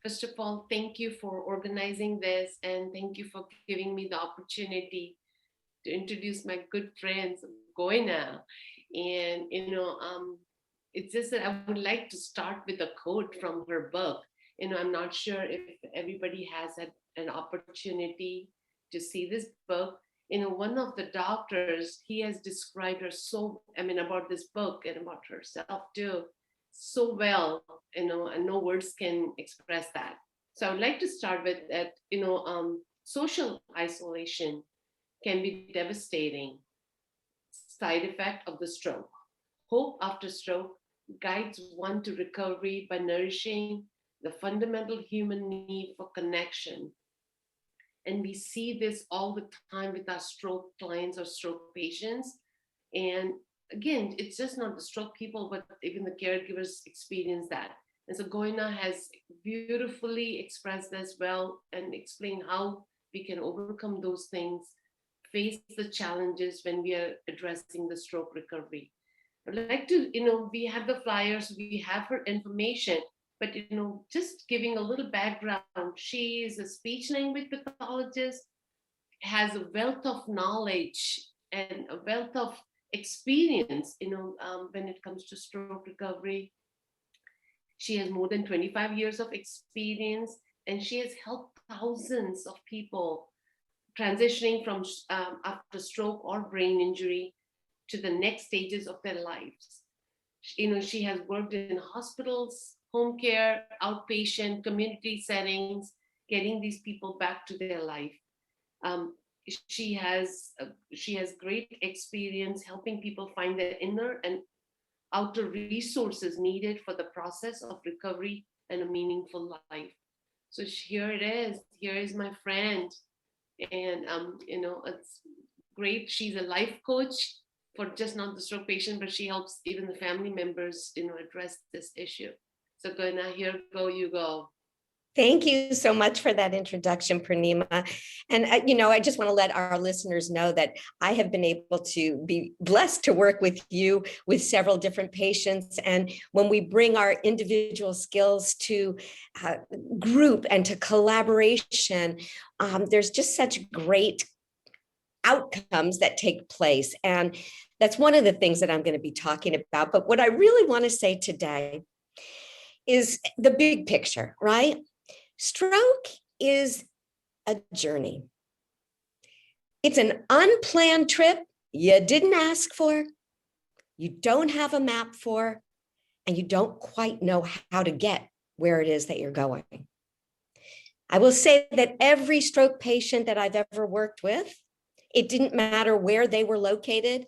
First of all, thank you for organizing this, and thank you for giving me the opportunity to introduce my good friend Tsgoyna. And it's just that I would like to start with a quote from her book. I'm not sure if everybody has had an opportunity to see this book. One of the doctors, he has described her about this book and about herself too, so well, and no words can express that. So I would like to start with that, social isolation can be devastating side effect of the stroke. Hope after stroke guides one to recovery by nourishing the fundamental human need for connection. And we see this all the time with our stroke clients or stroke patients. And again, it's just not the stroke people, but even the caregivers experience that. And so Goina has beautifully expressed this well and explained how we can overcome those things, face the challenges when we are addressing the stroke recovery. I'd like to, we have the flyers, we have her information, but, just giving a little background, she is a speech language pathologist, has a wealth of knowledge and a wealth of experience, when it comes to stroke recovery. She has more than 25 years of experience, and she has helped thousands of people transitioning from after stroke or brain injury to the next stages of their lives. She has worked in hospitals, home care, outpatient, community settings, getting these people back to their life. Um, she has great experience helping people find their inner and outer resources needed for the process of recovery and a meaningful life. So here it is. Here is my friend, and it's great. She's a life coach for just not the stroke patient, but she helps even the family members, address this issue. So Goina, here go you go. Thank you so much for that introduction, Poornima. And, I just want to let our listeners know that I have been able to be blessed to work with you with several different patients. And when we bring our individual skills to group and to collaboration, there's just such great outcomes that take place. And that's one of the things that I'm going to be talking about. But what I really want to say today is the big picture, right? Stroke is a journey. It's an unplanned trip you didn't ask for, you don't have a map for, and you don't quite know how to get where it is that you're going. I will say that every stroke patient that I've ever worked with, it didn't matter where they were located.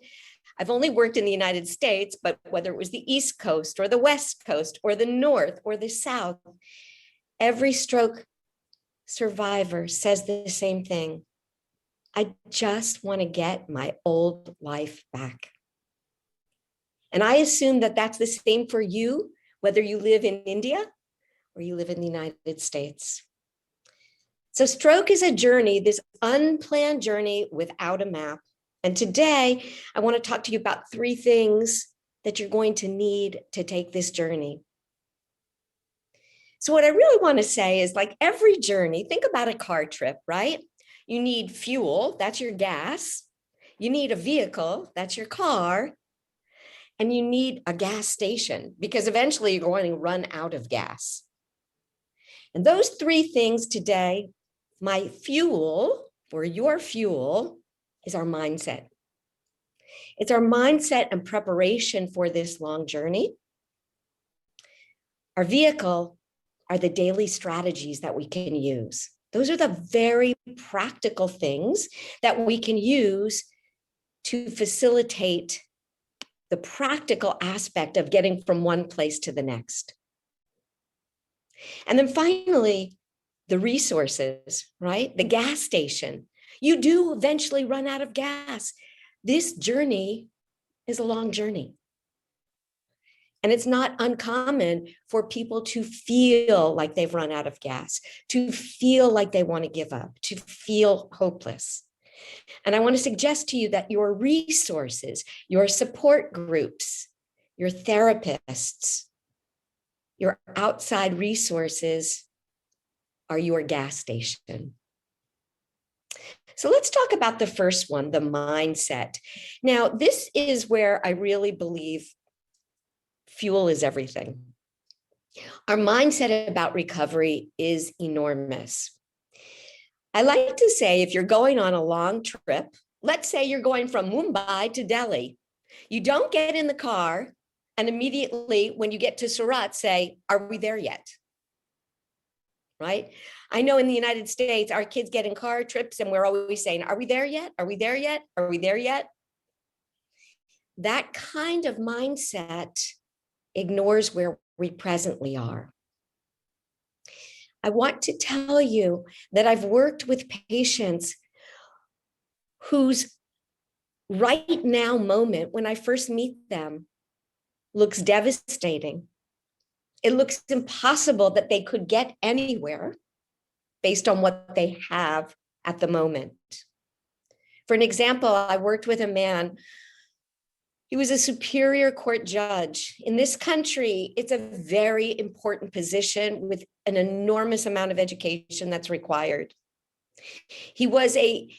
I've only worked in the United States, but whether it was the East Coast or the West Coast or the North or the South, every stroke survivor says the same thing. I just want to get my old life back. And I assume that that's the same for you, whether you live in India or you live in the United States. So stroke is a journey, this unplanned journey without a map. And today, I want to talk to you about 3 things that you're going to need to take this journey. So what I really want to say is, like every journey, think about a car trip, right? You need fuel, that's your gas. You need a vehicle, that's your car. And you need a gas station because eventually you're going to run out of gas. And those 3 things today, my fuel, or your fuel, is our mindset. It's our mindset and preparation for this long journey. Our vehicle are the daily strategies that we can use. Those are the very practical things that we can use to facilitate the practical aspect of getting from one place to the next. And then finally, the resources, right? The gas station. You do eventually run out of gas. This journey is a long journey. And it's not uncommon for people to feel like they've run out of gas, to feel like they want to give up, to feel hopeless. And I want to suggest to you that your resources, your support groups, your therapists, your outside resources are your gas station. So let's talk about the first one, the mindset. Now, this is where I really believe fuel is everything. Our mindset about recovery is enormous. I like to say if you're going on a long trip, let's say you're going from Mumbai to Delhi, you don't get in the car and immediately when you get to Surat say, are we there yet? Right? I know in the United States, our kids get in car trips and we're always saying, are we there yet? Are we there yet? Are we there yet? That kind of mindset ignores where we presently are. I want to tell you that I've worked with patients whose right now moment when I first meet them looks devastating. It looks impossible that they could get anywhere based on what they have at the moment. For an example, I worked with a man. He was a superior court judge. In this country, it's a very important position with an enormous amount of education that's required. He was a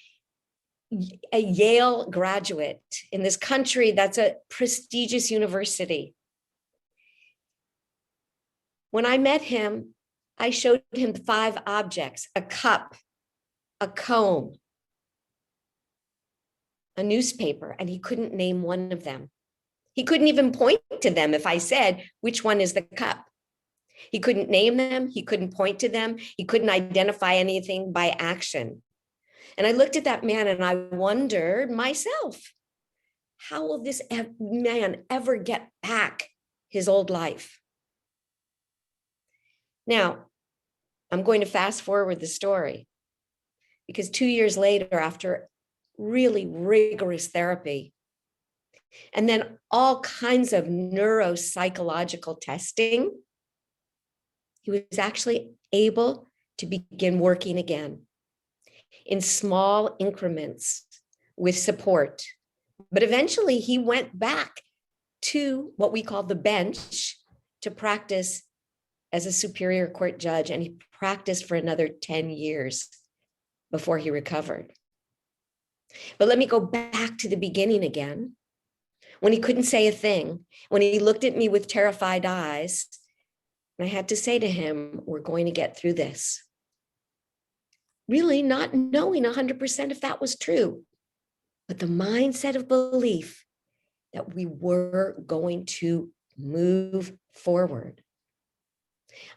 Yale graduate. In this country, that's a prestigious university. When I met him, I showed him 5 objects: a cup, a comb, a newspaper, and he couldn't name one of them. He couldn't even point to them if I said, which one is the cup? He couldn't name them. He couldn't point to them. He couldn't identify anything by action. And I looked at that man and I wondered myself, how will this man ever get back his old life? Now, I'm going to fast forward the story because 2 years later, after really rigorous therapy, and then all kinds of neuropsychological testing, he was actually able to begin working again in small increments with support. But eventually he went back to what we call the bench to practice as a superior court judge, and he practiced for another 10 years before he recovered. But let me go back to the beginning again. When he couldn't say a thing, when he looked at me with terrified eyes, and I had to say to him, we're going to get through this. Really not knowing 100% if that was true, but the mindset of belief that we were going to move forward.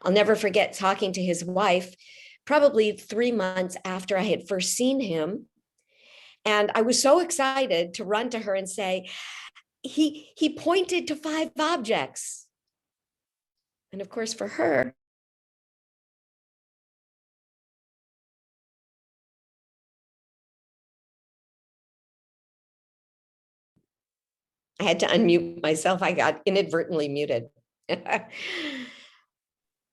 I'll never forget talking to his wife, probably 3 months after I had first seen him. And I was so excited to run to her and say, he pointed to 5 objects. And of course, for her, I had to unmute myself. I got inadvertently muted.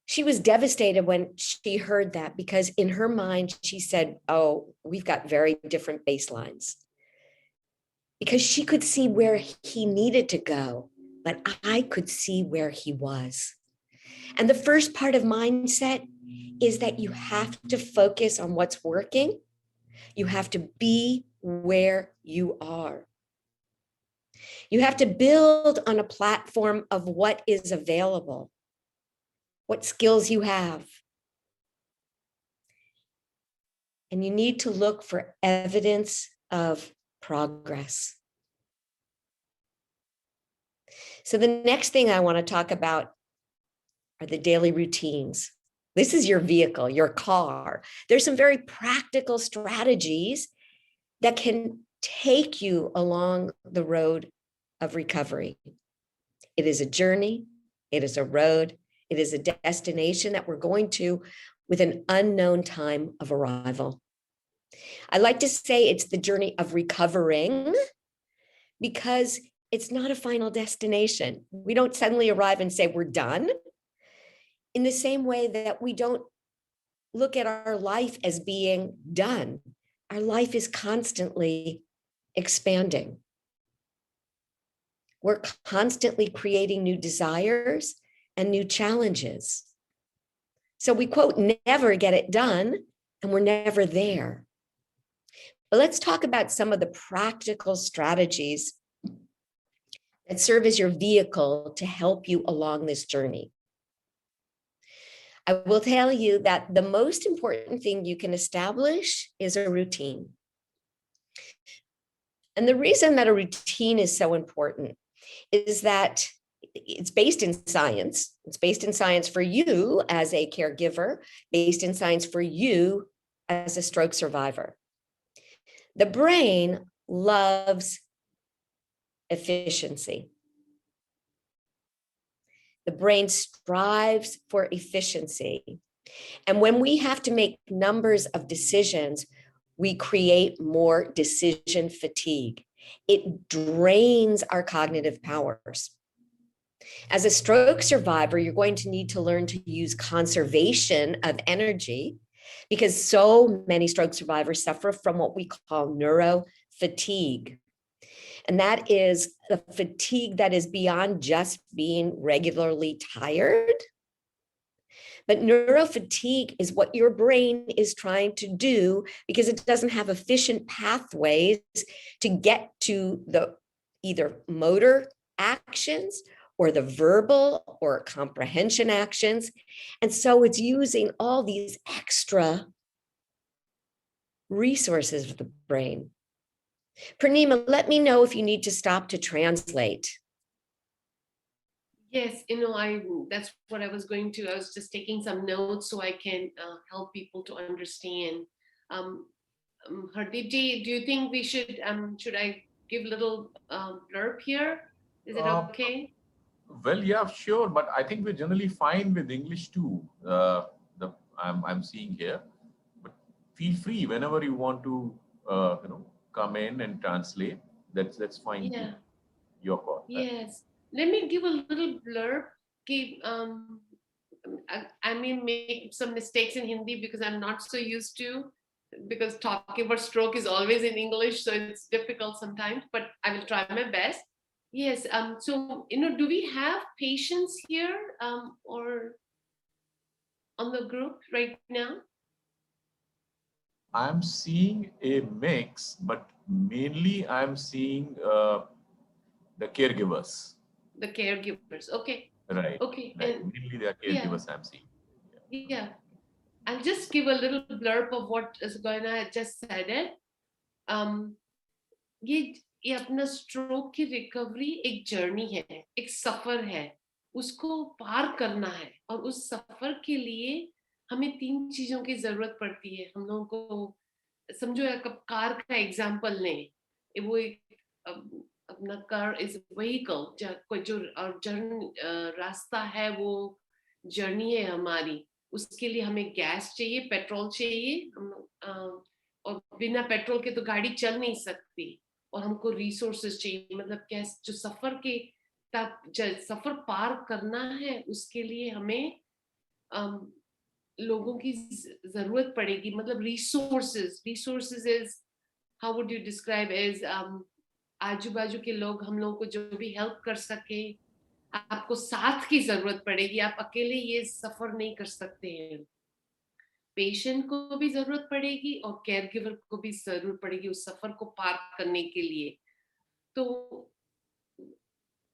She was devastated when she heard that because in her mind, she said, oh, we've got very different baselines. Because she could see where he needed to go, but I could see where he was. And the first part of mindset is that you have to focus on what's working. You have to be where you are. You have to build on a platform of what is available, what skills you have. And you need to look for evidence of progress. So the next thing I want to talk about are the daily routines. This is your vehicle, your car. There's some very practical strategies that can take you along the road of recovery. It is a journey, it is a road, it is a destination that we're going to with an unknown time of arrival. I like to say it's the journey of recovering because it's not a final destination. We don't suddenly arrive and say we're done. In the same way that we don't look at our life as being done. Our life is constantly expanding. We're constantly creating new desires and new challenges. So we quote, never get it done, and we're never there. But let's talk about some of the practical strategies that serve as your vehicle to help you along this journey. I will tell you that the most important thing you can establish is a routine. And the reason that a routine is so important is that it's based in science. It's based in science for you as a caregiver, based in science for you as a stroke survivor. The brain loves efficiency. The brain strives for efficiency. And when we have to make numbers of decisions, we create more decision fatigue. It drains our cognitive powers. As a stroke survivor, you're going to need to learn to use conservation of energy because so many stroke survivors suffer from what we call neuro fatigue. And that is the fatigue that is beyond just being regularly tired. But neuro fatigue is what your brain is trying to do because it doesn't have efficient pathways to get to the either motor actions or the verbal or comprehension actions. And so it's using all these extra resources of the brain. Poornima, let me know if you need to stop to translate. Yes, that's what I was going to. I was just taking some notes so I can help people to understand. Hardeep ji, do you think we should I give a little blurb here? Is it okay? Well, yeah, sure, but I think we're generally fine with English too. I'm seeing here, but feel free whenever you want to, come in and translate. That's fine Yeah. too. Your call. Yes. Let me give a little blurb. I may make some mistakes in Hindi because I'm not so used to, because talking about stroke is always in English, so it's difficult sometimes, but I will try my best. Yes, so, do we have patients here or on the group right now? I'm seeing a mix, but mainly I'm seeing the caregivers. The caregivers, okay. Right. Okay, Right. and Mainly the yeah, caregivers I'm seeing. yeah. I'll just give a little blurb of what Tsgoyna just said it. ये अपना stroke की recovery एक journey है, एक सफर है, उसको पार करना है, और उस सफर के लिए हमें 3 चीजों की जरूरत पड़ती है। हम लोगों को समझो एक कार का एग्जांपल लें, वो एक अपना कार इज व्हीकल, कोई जो रास्ता है, वो जर्नी है हमारी, उसके लिए हमें गैस चाहिए, पेट्रोल चाहिए, और बिना पेट्रोल के तो गाड़ी चल नहीं सकती, और हमको रिसोर्सेज चाहिए, मतलब क्या जो सफर के सफर पार करना है, उसके लिए हमें लोगों की जरूरत पड़ेगी, मतलब resources is, how would you describe, as आजू बाजू के लोग हम लोगों को जो भी हेल्प कर सके, आपको साथ की जरूरत पड़ेगी, आप अकेले ये सफर नहीं कर सकते हैं। पेशेंट को भी जरूरत पड़ेगी और केयरगिवर को भी जरूरत पड़ेगी उस सफर को पार करने के लिए। तो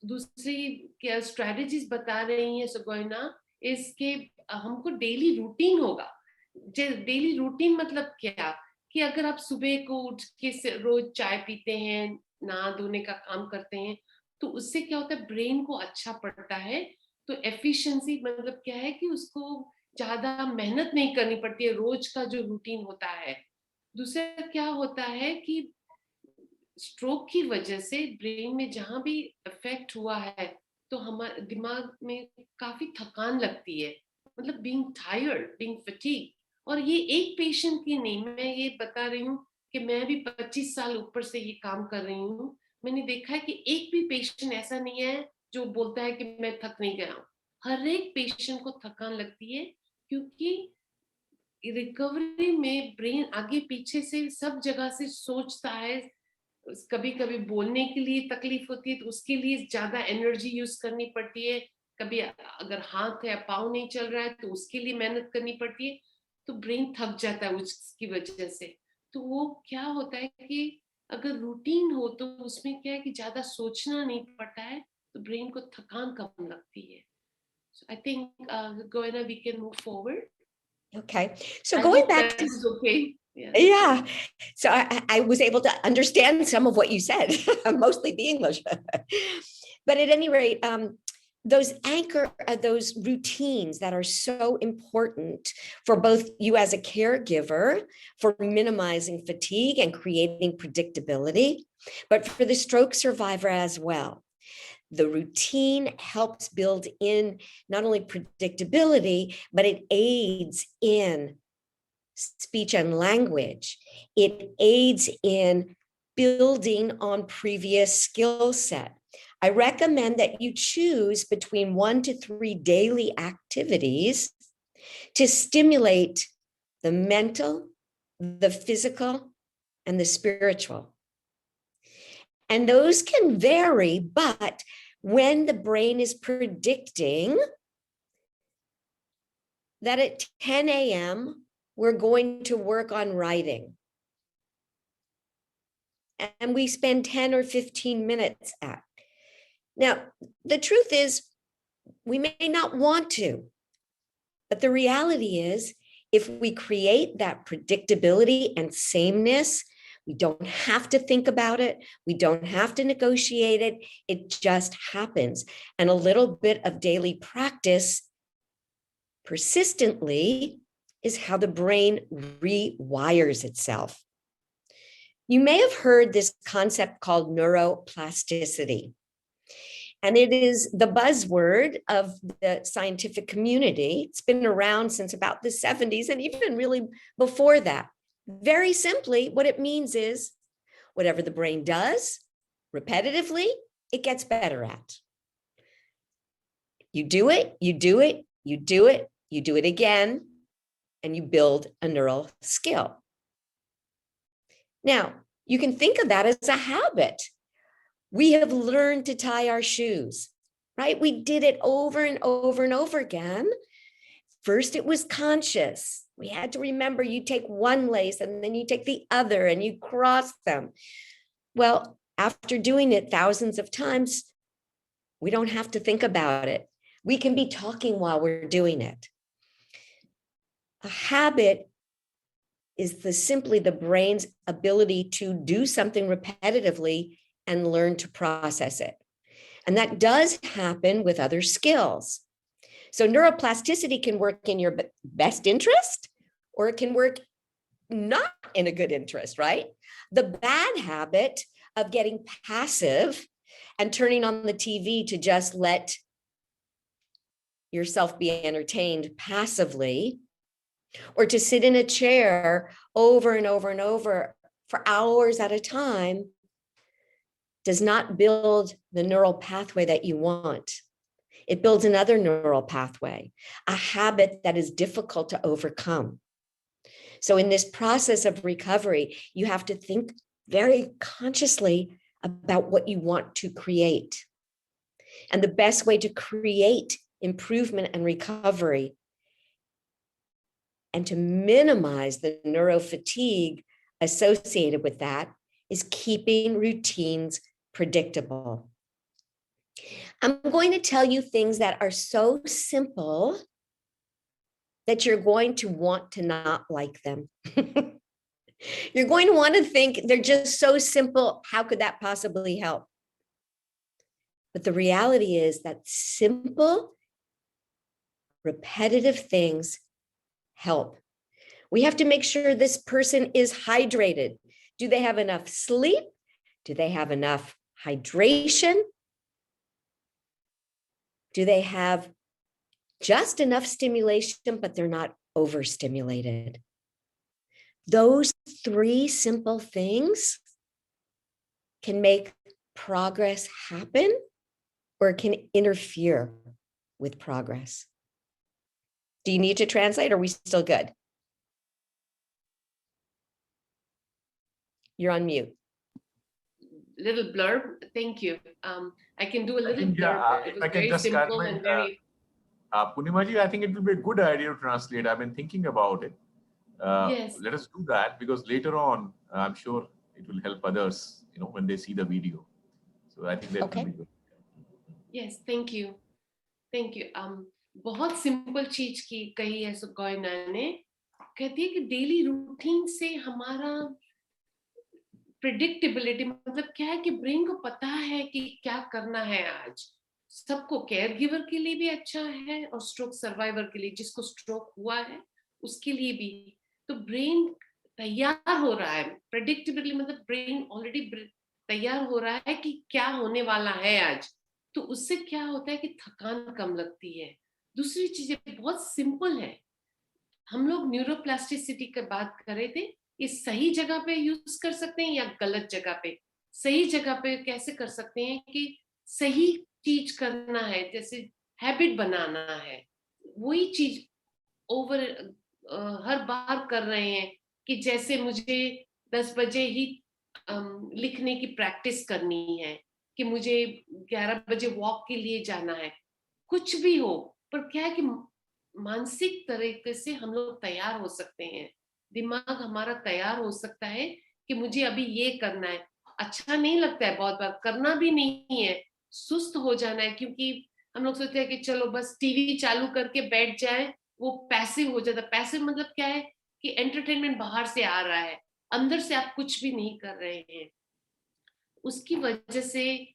दूसरी क्या स्ट्रेटजीज बता रही है सुगोयना, इसके हमको डेली रूटीन होगा। डेली रूटीन मतलब क्या, कि अगर आप सुबह को उठ के रोज चाय पीते हैं, नहा धोने का काम करते हैं, तो उससे क्या होता है, ब्रेन को अच्छा पड़ता है। तो एफिशिएंसी मतलब क्या है कि उसको ज्यादा मेहनत नहीं करनी पड़ती है, रोज का जो रूटीन होता है। दूसरा क्या होता है कि स्ट्रोक की वजह से ब्रेन में जहां भी इफेक्ट हुआ है, तो हमारे दिमाग में काफी थकान लगती है, मतलब बीइंग टायर्ड, बीइंग फटीग। और ये एक पेशेंट की नहीं, मैं ये बता रही हूँ कि मैं भी 25 साल ऊपर से ये काम कर रही हूँ। मैंने देखा है कि एक भी पेशेंट ऐसा नहीं है जो बोलता है कि मैं थक नहीं गया हूँ। हर एक पेशेंट को थकान लगती है, क्योंकि रिकवरी में ब्रेन आगे पीछे से सब जगह से सोचता है। कभी कभी बोलने के लिए तकलीफ होती है, तो उसके लिए ज्यादा एनर्जी यूज करनी पड़ती है, कभी अगर हाथ या पाँव नहीं चल रहा है तो उसके लिए मेहनत करनी पड़ती है, तो ब्रेन थक जाता है उसकी वजह से। तो वो क्या होता है कि अगर रूटीन हो तो उसमें क्या है कि ज्यादा सोचना नहीं पड़ता है, तो ब्रेन को थकान कम लगती है। So I think, Goina, we can move forward. Okay. So I going hope back that to, is okay. Yeah. yeah. So I was able to understand some of what you said, mostly the English. But at any rate, those routines that are so important for both you as a caregiver, for minimizing fatigue and creating predictability, but for the stroke survivor as well. The routine helps build in not only predictability, but it aids in speech and language. It aids in building on previous skill set. I recommend that you choose between 1 to 3 daily activities to stimulate the mental, the physical, and the spiritual. And those can vary, but when the brain is predicting that at 10 a.m., we're going to work on writing, and we spend 10 or 15 minutes at. Now, the truth is, we may not want to, but the reality is, if we create that predictability and sameness, we don't have to think about it. We don't have to negotiate it. It just happens. And a little bit of daily practice persistently is how the brain rewires itself. You may have heard this concept called neuroplasticity. And it is the buzzword of the scientific community. It's been around since about the 70s and even really before that. Very simply, what it means is whatever the brain does repetitively, it gets better at. You do it, you do it, you do it, you do it again, and you build a neural skill. Now, you can think of that as a habit. We have learned to tie our shoes, right? We did it over and over and over again. First, it was conscious. We had to remember you take one lace and then you take the other and you cross them. Well, after doing it thousands of times, we don't have to think about it. We can be talking while we're doing it. A habit is simply the brain's ability to do something repetitively and learn to process it. And that does happen with other skills. So neuroplasticity can work in your best interest, or it can work not in a good interest, right? The bad habit of getting passive and turning on the TV to just let yourself be entertained passively, or to sit in a chair over and over and over for hours at a time, does not build the neural pathway that you want. It builds another neural pathway, a habit that is difficult to overcome. So in this process of recovery, you have to think very consciously about what you want to create. And the best way to create improvement and recovery and to minimize the neuro fatigue associated with that is keeping routines predictable. I'm going to tell you things that are so simple that you're going to want to not like them. You're going to want to think they're just so simple. How could that possibly help? But the reality is that simple, repetitive things help. We have to make sure this person is hydrated. Do they have enough sleep? Do they have enough hydration? Do they have just enough stimulation, but they're not overstimulated? Those three simple things can make progress happen, or it can interfere with progress. Do you need to translate, or are we still good? You're on mute. little blurb. Thank you. I can do a I little think, blurb. yeah, It if was I can very just simple comment, and very. Poornima ji, I think it will be a good idea to translate. I've been thinking about it. Yes. Let us do that, because later on, I'm sure it will help others, when they see the video. So I think that will Okay. be good. Yes. Thank you. Thank you. बहुत simple चीज की कही है सुगोयना ने. कहती है कि daily routine से हमारा प्रिडिक्टेबिलिटी, मतलब क्या है कि ब्रेन को पता है कि क्या करना है आज. सबको, केयर गिवर के लिए भी अच्छा है और स्ट्रोक सर्वाइवर के लिए, जिसको स्ट्रोक हुआ है उसके लिए भी. तो ब्रेन तैयार हो रहा है. प्रेडिक्टेबिलिटी मतलब ब्रेन ऑलरेडी तैयार हो रहा है कि क्या होने वाला है आज. तो उससे क्या होता है कि थकान कम लगती है. दूसरी चीजें बहुत सिंपल है. हम लोग न्यूरोप्लास्टिसिटी की बात कर रहे थे. ये सही जगह पे यूज कर सकते हैं या गलत जगह पे. सही जगह पे कैसे कर सकते हैं कि सही चीज करना है, जैसे हैबिट बनाना है, वही चीज ओवर हर बार कर रहे हैं. कि जैसे मुझे 10 बजे ही लिखने की प्रैक्टिस करनी है, कि मुझे 11 बजे वॉक के लिए जाना है. कुछ भी हो, पर क्या है कि मानसिक तरीके से हम लोग तैयार हो सकते हैं. दिमाग हमारा तैयार हो सकता है कि मुझे अभी ये करना है. अच्छा नहीं लगता है, बहुत बार करना भी नहीं है, सुस्त हो जाना है. क्योंकि हम लोग सोचते हैं कि चलो बस टीवी चालू करके बैठ जाए, वो पैसिव हो जाता है. पैसिव मतलब क्या है कि एंटरटेनमेंट बाहर से आ रहा है, अंदर से आप कुछ भी नहीं कर रहे हैं. उसकी वजह से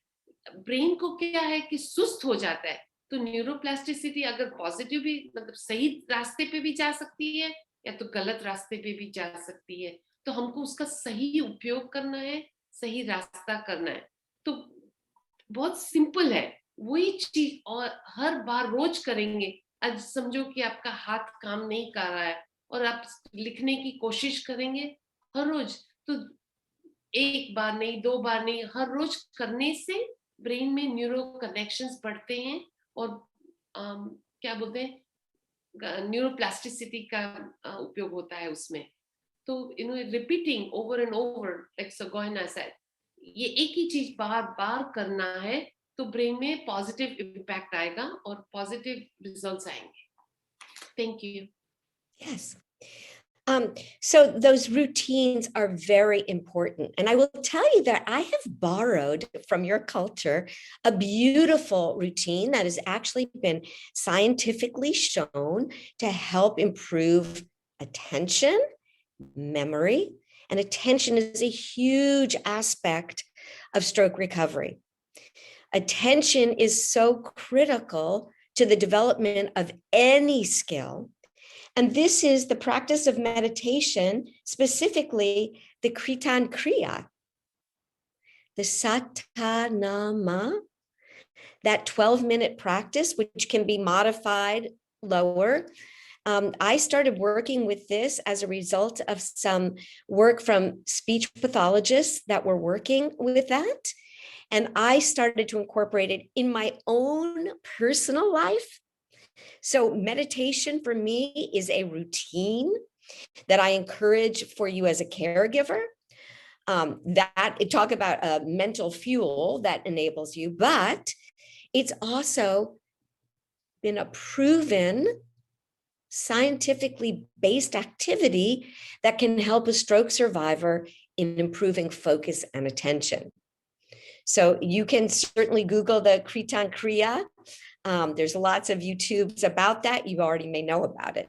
ब्रेन को क्या है कि सुस्त हो जाता है. तो न्यूरोप्लास्टिसिटी अगर पॉजिटिव भी, मतलब सही रास्ते पे भी जा सकती है या तो गलत रास्ते पे भी जा सकती है. तो हमको उसका सही उपयोग करना है, सही रास्ता करना है. तो बहुत सिंपल है वही चीज, और हर बार रोज करेंगे. आज समझो कि आपका हाथ काम नहीं कर रहा है और आप लिखने की कोशिश करेंगे हर रोज. तो एक बार नहीं, 2 बार नहीं, हर रोज करने से ब्रेन में न्यूरो कनेक्शंस बढ़ते हैं. और क्या बोलते हैं, न्यूरोप्लास्टिसिटी का उपयोग होता है उसमें. तो repeating over and over, like सगोयना सेड, ये एक ही चीज बार बार करना है, तो ब्रेन में पॉजिटिव इम्पैक्ट आएगा और पॉजिटिव रिजल्ट्स आएंगे. Thank you. Yes. So those routines are very important. And I will tell you that I have borrowed from your culture a beautiful routine that has actually been scientifically shown to help improve attention, memory, and attention is a huge aspect of stroke recovery. Attention is so critical to the development of any skill. And this is the practice of meditation, specifically the Kritan Kriya, the Satanama, that 12-minute practice, which can be modified lower. I started working with this as a result of some work from speech pathologists that were working with that. And I started to incorporate it in my own personal life. So meditation for me is a routine that I encourage for you as a caregiver. Talk about a mental fuel that enables you, but it's also been a proven scientifically based activity that can help a stroke survivor in improving focus and attention. So you can certainly Google the Kritan Kriya. There's lots of YouTubes about that. You already may know about it.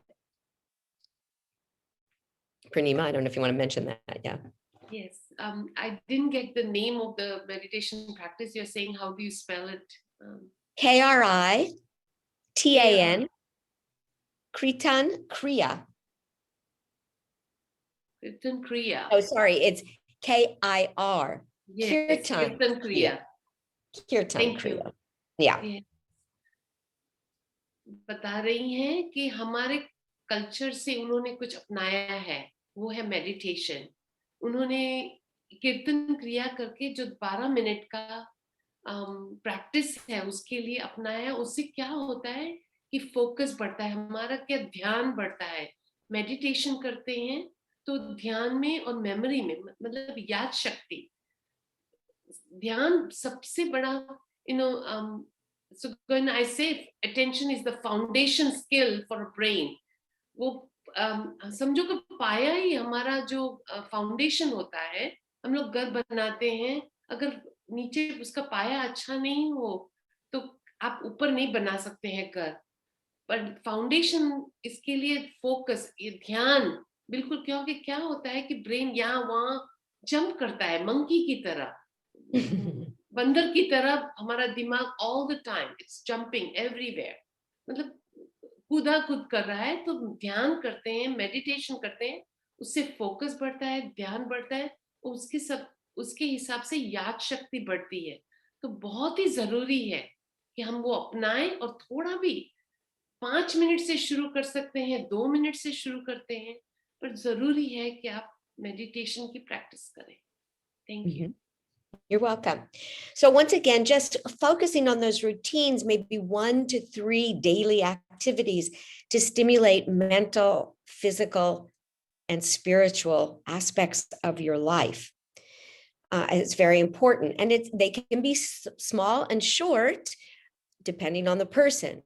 Poornima, I don't know if you want to mention that. Yeah. Yes. I didn't get the name of the meditation practice. You're saying, how do you spell it? Kritan, Kritan Kriya. Kirtan Kriya. Oh, sorry, it's K-I-R. Yes, Kirtan Kirtan Kriya. Kirtan Thank you. Kriya. Yeah. Yes. बता रही हैं कि हमारे culture से उन्होंने कुछ अपनाया है, वो है मेडिटेशन. उन्होंने कीर्तन क्रिया करके जो 12 मिनट का प्रैक्टिस है उसके लिए अपनाया. उससे क्या होता है कि फोकस बढ़ता है हमारा, क्या ध्यान बढ़ता है. मेडिटेशन करते हैं तो ध्यान में और मेमोरी में, मतलब याद शक्ति ध्यान सबसे बड़ा, Tsgoyna, I say attention is the foundation skill for a brain. वो समझो कि पाया ही हमारा जो फाउंडेशन होता है, हम लोग घर बनाते हैं, अगर नीचे उसका पाया अच्छा नहीं हो तो आप ऊपर नहीं बना सकते हैं घर। पर फाउंडेशन इसके लिए फोकस, ये ध्यान बिल्कुल, क्योंकि क्या होता है कि ब्रेन यहाँ वहाँ जंप करता है मंकी की तरह, बंदर की तरह हमारा दिमाग all the time it's jumping everywhere, मतलब कूदा कूद कर रहा है। तो ध्यान करते हैं, मेडिटेशन करते हैं, उससे फोकस बढ़ता है, ध्यान बढ़ता है, उसके हिसाब से याद शक्ति बढ़ती है। तो बहुत ही जरूरी है कि हम वो अपनाएं, और थोड़ा भी 5 मिनट से शुरू कर सकते हैं, 2 मिनट से शुरू करते हैं, पर जरूरी है कि आप मेडिटेशन की प्रैक्टिस करें। Thank you. You're welcome. So once again, just focusing on those routines, maybe 1 to 3 daily activities to stimulate mental, physical, and spiritual aspects of your life. It's very important. And they can be small and short, depending on the person.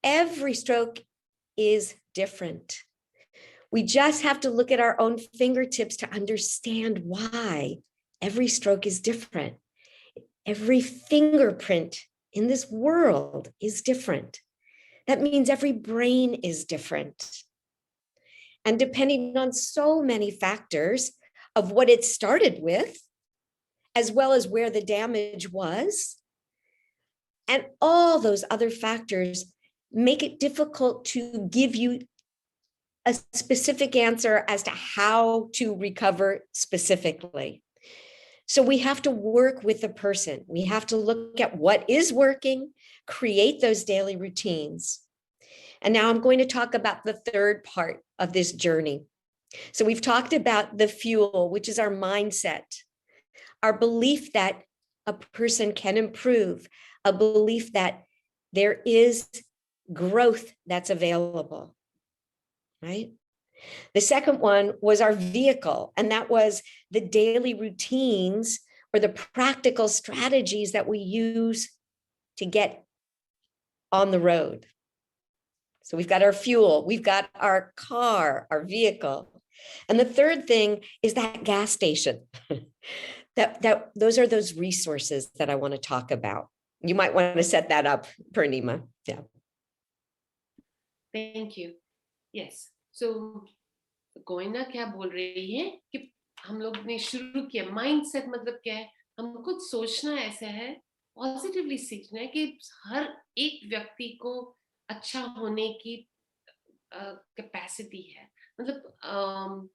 Every stroke is different. We just have to look at our own fingertips to understand why every stroke is different. Every fingerprint in this world is different. That means every brain is different. And depending on so many factors of what it started with, as well as where the damage was, and all those other factors make it difficult to give you a specific answer as to how to recover specifically. So we have to work with the person. We have to look at what is working, create those daily routines. And now I'm going to talk about the third part of this journey. So we've talked about the fuel, which is our mindset, our belief that a person can improve, a belief that there is growth that's available, right? The second one was our vehicle, and that was the daily routines or the practical strategies that we use to get on the road. So we've got our fuel, we've got our car, our vehicle. And the third thing is that gas station. Those are those resources that I want to talk about. You might want to set that up, Poornima. Yeah. Thank you. Yes. So Guyana क्या बोल रही है कि हम लोग ने शुरू किया, माइंडसेट मतलब क्या है, हम खुद सोचना ऐसा है, पॉजिटिवली सीखना है कि हर एक व्यक्ति को अच्छा होने की कैपेसिटी है। मतलब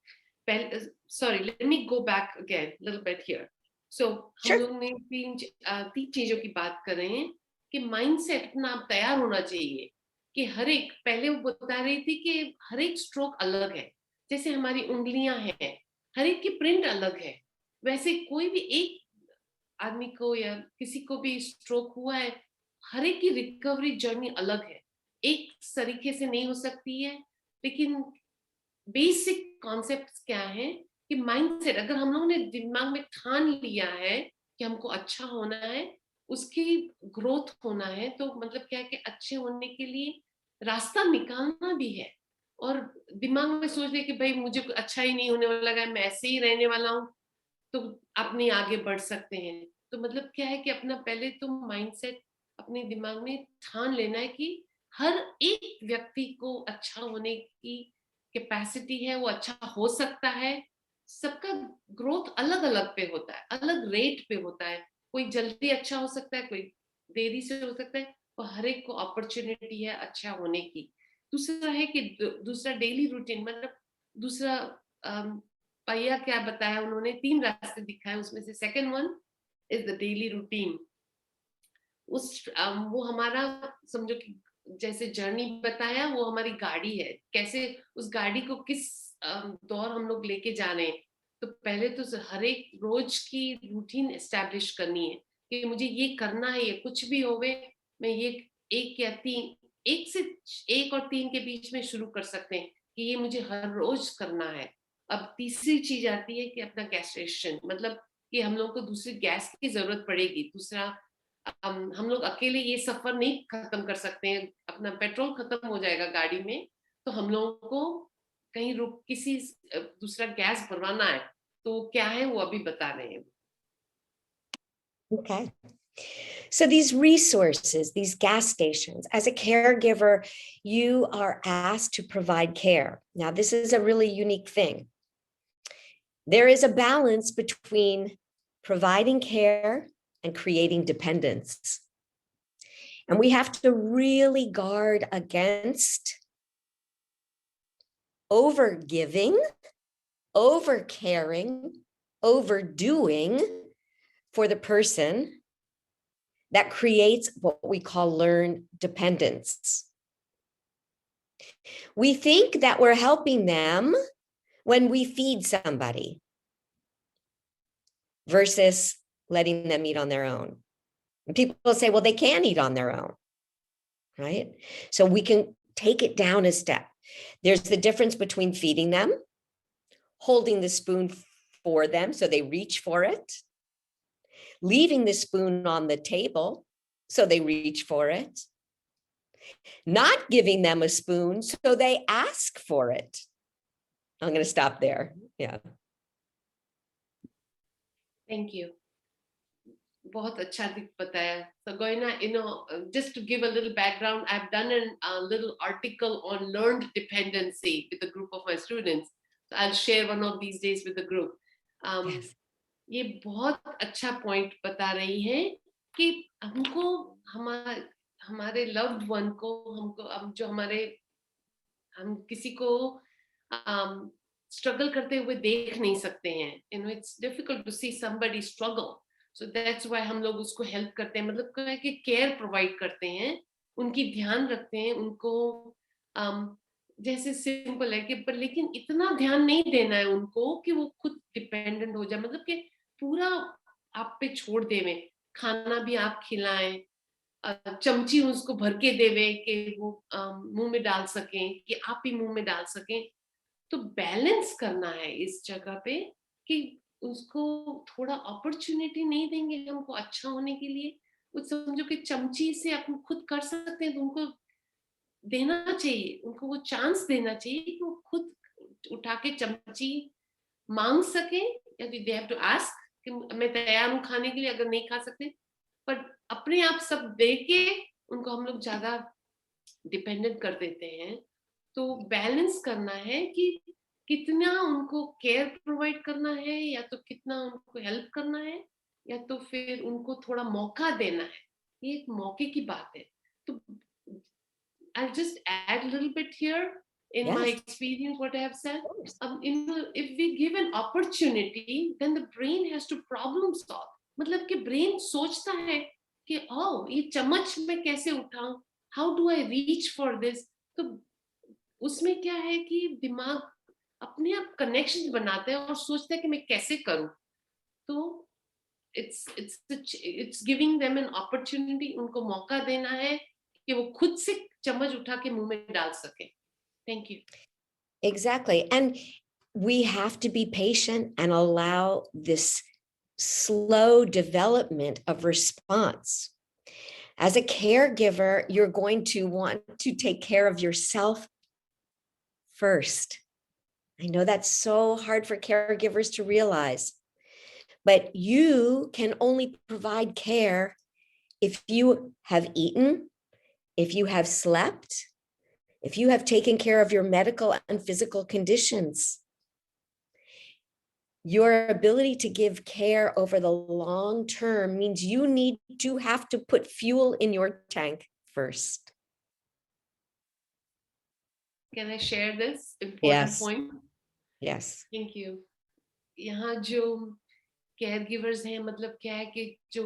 sorry, let me go back again a little bit here. So हम लोग ने तीन चीजों की बात कर रहे हैं कि माइंडसेट अपना तैयार होना चाहिए कि हर एक, पहले वो बता रही थी कि हर एक स्ट्रोक अलग है, जैसे हमारी उंगलियां हैं, हर एक की प्रिंट अलग है, वैसे कोई भी एक आदमी को या किसी को भी स्ट्रोक हुआ है, हर एक की रिकवरी जर्नी अलग है, एक तरीके से नहीं हो सकती है। लेकिन बेसिक कॉन्सेप्ट्स क्या है कि माइंडसेट, अगर हम लोगों ने दिमाग में ठान लिया है कि हमको अच्छा होना है, उसकी ग्रोथ होना है, तो मतलब क्या है कि अच्छे होने के लिए रास्ता निकालना भी है। और दिमाग में सोच ले कि भाई मुझे अच्छा ही नहीं होने वाला है, मैं ऐसे ही रहने वाला हूँ, तो आप नहीं आगे बढ़ सकते हैं। तो मतलब क्या है कि अपना पहले तो माइंडसेट अपने दिमाग में ठान लेना है कि हर एक व्यक्ति को अच्छा होने की कैपेसिटी है, वो अच्छा हो सकता है। सबका ग्रोथ अलग अलग पे होता है, अलग रेट पे होता है, कोई जल्दी अच्छा हो सकता है, कोई देरी से हो सकता है, और हर एक को अपॉर्चुनिटी है अच्छा होने की। दूसरा है कि दूसरा डेली रूटीन, मतलब दूसरा पहिया क्या बताया उन्होंने, 3 रास्ते दिखाए, उसमें से second one is the daily routine. वो हमारा समझो कि जैसे जर्नी बताया, वो हमारी गाड़ी है, कैसे उस गाड़ी को किस दौर हम लोग लेके जा रहे हैं। तो पहले तो हर एक रोज की रूटीन एस्टैब्लिश करनी है कि मुझे ये करना है, ये कुछ भी होवे, मैं ये 1 या 3, 1 से 1 और 3 के बीच में शुरू कर सकते हैं कि ये मुझे हर रोज करना है। अब तीसरी चीज आती है कि अपना कैस्ट्रेशन, मतलब कि हम लोग को दूसरी गैस की जरूरत पड़ेगी, दूसरा हम लोग अकेले ये सफर नहीं खत्म कर सकते हैं, अपना पेट्रोल खत्म हो जाएगा गाड़ी में, तो हम लोगों को कहीं रुक किसी दूसरा गैस भरवाना है, तो क्या है वो अभी बता रहे हैं। Okay. So these resources, these gas stations, as a caregiver, you are asked to provide care. Now, this is a really unique thing. There is a balance between providing care and creating dependence. And we have to really guard against over-giving, over-caring, overdoing for the person. That creates what we call learned dependence. We think that we're helping them when we feed somebody versus letting them eat on their own. And people say, well, they can eat on their own, right? So we can take it down a step. There's the difference between feeding them, holding the spoon for them so they reach for it, leaving the spoon on the table so they reach for it, not giving them a spoon so they ask for it. I'm going to stop there. Yeah. Thank you. बहुत अच्छा बताया. So Goina, just to give a little background, I've done a little article on learned dependency with a group of my students. So I'll share one of these days with the group. Yes. ये बहुत अच्छा point बता रही हैं कि हमको हमारे loved one को हम जो हम किसी को स्ट्रगल करते हुए देख नहीं सकते हैं. It's difficult to see somebody struggle, so that's why हम लोग उसको हेल्प करते हैं, मतलब क्या है कि केयर प्रोवाइड करते हैं, उनकी ध्यान रखते हैं, उनको जैसे सिंपल है कि पर लेकिन इतना ध्यान नहीं देना है उनको कि वो खुद डिपेंडेंट हो जाए, मतलब कि पूरा आप पे छोड़ देवे, खाना भी आप खिलाएं, चमची उसको भर के देवे कि वो मुंह में डाल सकें, कि आप ही मुंह में डाल सकें. तो बैलेंस करना है इस जगह पे कि उसको थोड़ा अपॉर्चुनिटी नहीं देंगे हमको अच्छा होने के लिए. कुछ समझो कि चमची से अपन खुद कर सकते हैं तो उनको देना चाहिए, उनको वो चांस देना चाहिए कि वो खुद उठा के चमची मांग सके, या दे हैव टू आस्क कि मैं तैयार हूँ खाने के लिए, अगर नहीं खा सकते. पर अपने आप सब दे के उनको हम लोग ज्यादा डिपेंडेंट कर देते हैं. तो बैलेंस करना है कि कितना उनको केयर प्रोवाइड करना है, या तो कितना उनको हेल्प करना है, या तो फिर उनको थोड़ा मौका देना है. ये एक मौके की बात है. तो I'll just add a little bit here in my Yes. experience what I have said. If we give an opportunity, then the brain has to problem solve. मतलब कि brain सोचता है कि ये चम्मच मैं कैसे उठाऊं, how do I reach for this. तो उसमें क्या है कि दिमाग अपने आप कनेक्शन बनाता है और सोचता है कि मैं कैसे करूं. तो it's giving them an opportunity, उनको मौका देना है कि वो खुद से चम्मच उठा के मुंह में डाल सके. Thank you. Exactly. And we have to be patient and allow this slow development of response. As a caregiver, you're going to want to take care of yourself first. I know that's so hard for caregivers to realize, but you can only provide care if you have eaten, if you have slept, if you have taken care of your medical and physical conditions. Your ability to give care over the long term means you need to have to put fuel in your tank first. Can I share this important Yes. point? Yes. Thank you. यहाँ जो caregivers हैं, मतलब क्या है कि जो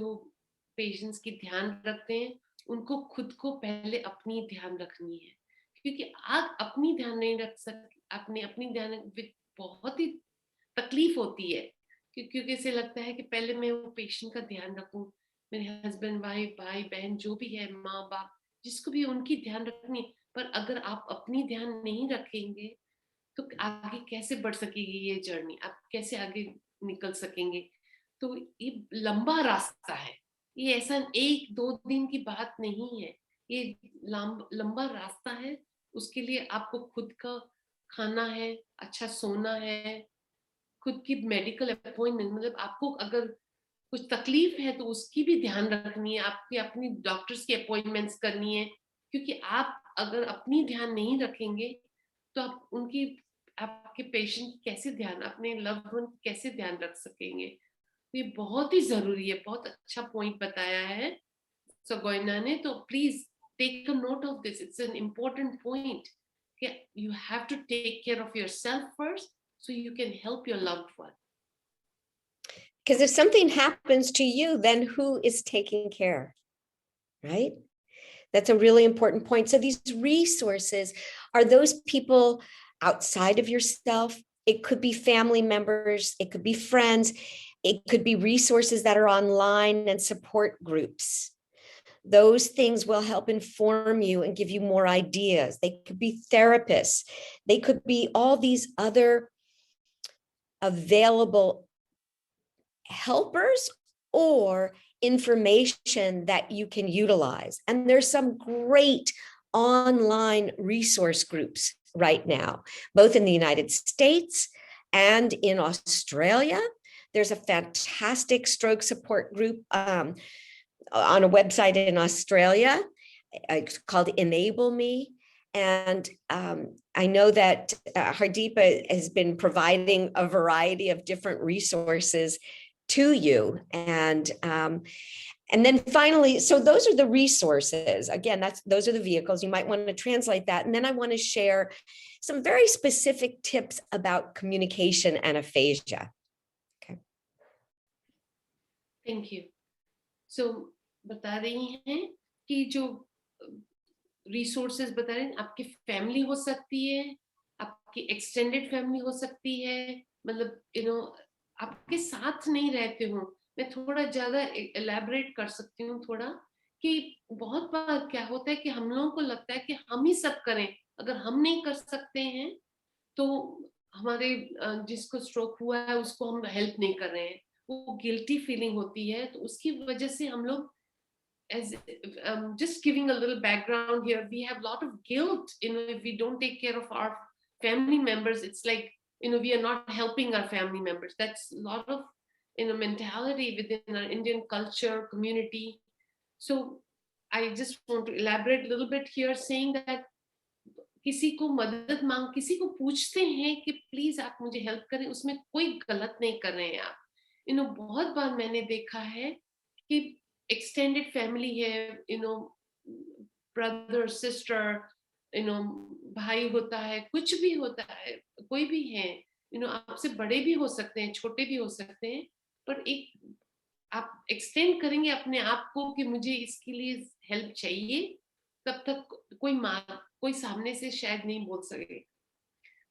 patients की ध्यान रखते हैं, उनको खुद को पहले अपनी ध्यान रखनी है, क्योंकि आप अपनी ध्यान नहीं रख सकते, अपनी ध्यान बहुत ही तकलीफ होती है, क्योंकि इसे लगता है कि पहले मैं वो पेशेंट का ध्यान रखूं, मेरे हस्बैंड, भाई बहन जो भी है, माँ बाप, जिसको भी उनकी ध्यान रखनी. पर अगर आप अपनी ध्यान नहीं रखेंगे तो आगे कैसे बढ़ सकेगी ये जर्नी, आप कैसे आगे निकल सकेंगे. तो ये लंबा रास्ता है, ये ऐसा 1-2 दिन की बात नहीं है, ये लंबा रास्ता है। उसके लिए आपको खुद का खाना है, अच्छा सोना है, खुद की मेडिकल अपॉइंटमेंट, मतलब आपको अगर कुछ तकलीफ है तो उसकी भी ध्यान रखनी है, आपकी अपनी डॉक्टर्स की अपॉइंटमेंट्स करनी है, क्योंकि आप अगर अपनी ध्यान नहीं रखेंगे तो आप उनकी, आपके पेशेंट कैसे ध्यान, अपने लव्ड वन कैसे ध्यान रख सकेंगे। तो ये बहुत ही जरूरी है, बहुत अच्छा पॉइंट बताया है सगोयना ने। तो please take a note of this, it's an important point. You have to take care of yourself first so you can help your loved one. Because if something happens to you, then who is taking care, right? That's a really important point. So these resources are those people outside of yourself. It could be family members, it could be friends, it could be resources that are online and support groups. Those things will help inform you and give you more ideas. They could be therapists. They could be all these other available helpers or information that you can utilize. And there's some great online resource groups right now, both in the United States and in Australia. There's a fantastic stroke support group on a website in Australia. It's called Enable Me. And I know that Hardeepa has been providing a variety of different resources to you. And then finally, so those are the resources. Again, those are the vehicles. You might want to translate that. And then I want to share some very specific tips about communication and aphasia. Okay. Thank you. So बता रही हैं कि जो resources बता रहे हैं, आपकी family हो सकती है, आपकी एक्सटेंडेड फैमिली हो सकती है, मतलब आपके साथ नहीं रहते हो। मैं थोड़ा ज्यादा एलैबोरेट कर सकती हूँ थोड़ा, कि बहुत बार क्या होता है कि हम लोगों को लगता है कि हम ही सब करें, अगर हम नहीं कर सकते हैं तो हमारे जिसको स्ट्रोक हुआ है उसको हम हेल्प नहीं कर रहे हैं, वो गिल्टी फीलिंग होती है। तो उसकी वजह से हम लोग, as just giving a little background here, we have a lot of guilt, if we don't take care of our family members. It's like, we are not helping our family members. That's a lot of mentality within our Indian culture community. So I just want to elaborate a little bit here, saying that किसी को मदद मांग, किसी को पूछते हैं कि please आप मुझे हेल्प करें, उसमें कोई गलत नहीं कर रहे हैं आप। बहुत बार मैंने देखा है कि एक्सटेंडेड फैमिली है, ब्रदर सिस्टर, भाई होता है, कुछ भी होता है, कोई भी है, आपसे बड़े भी हो सकते हैं, छोटे भी हो सकते हैं, पर एक आप एक्सटेंड करेंगे अपने आप को कि मुझे इसके लिए हेल्प चाहिए, तब तक कोई सामने से शायद नहीं बोल सके।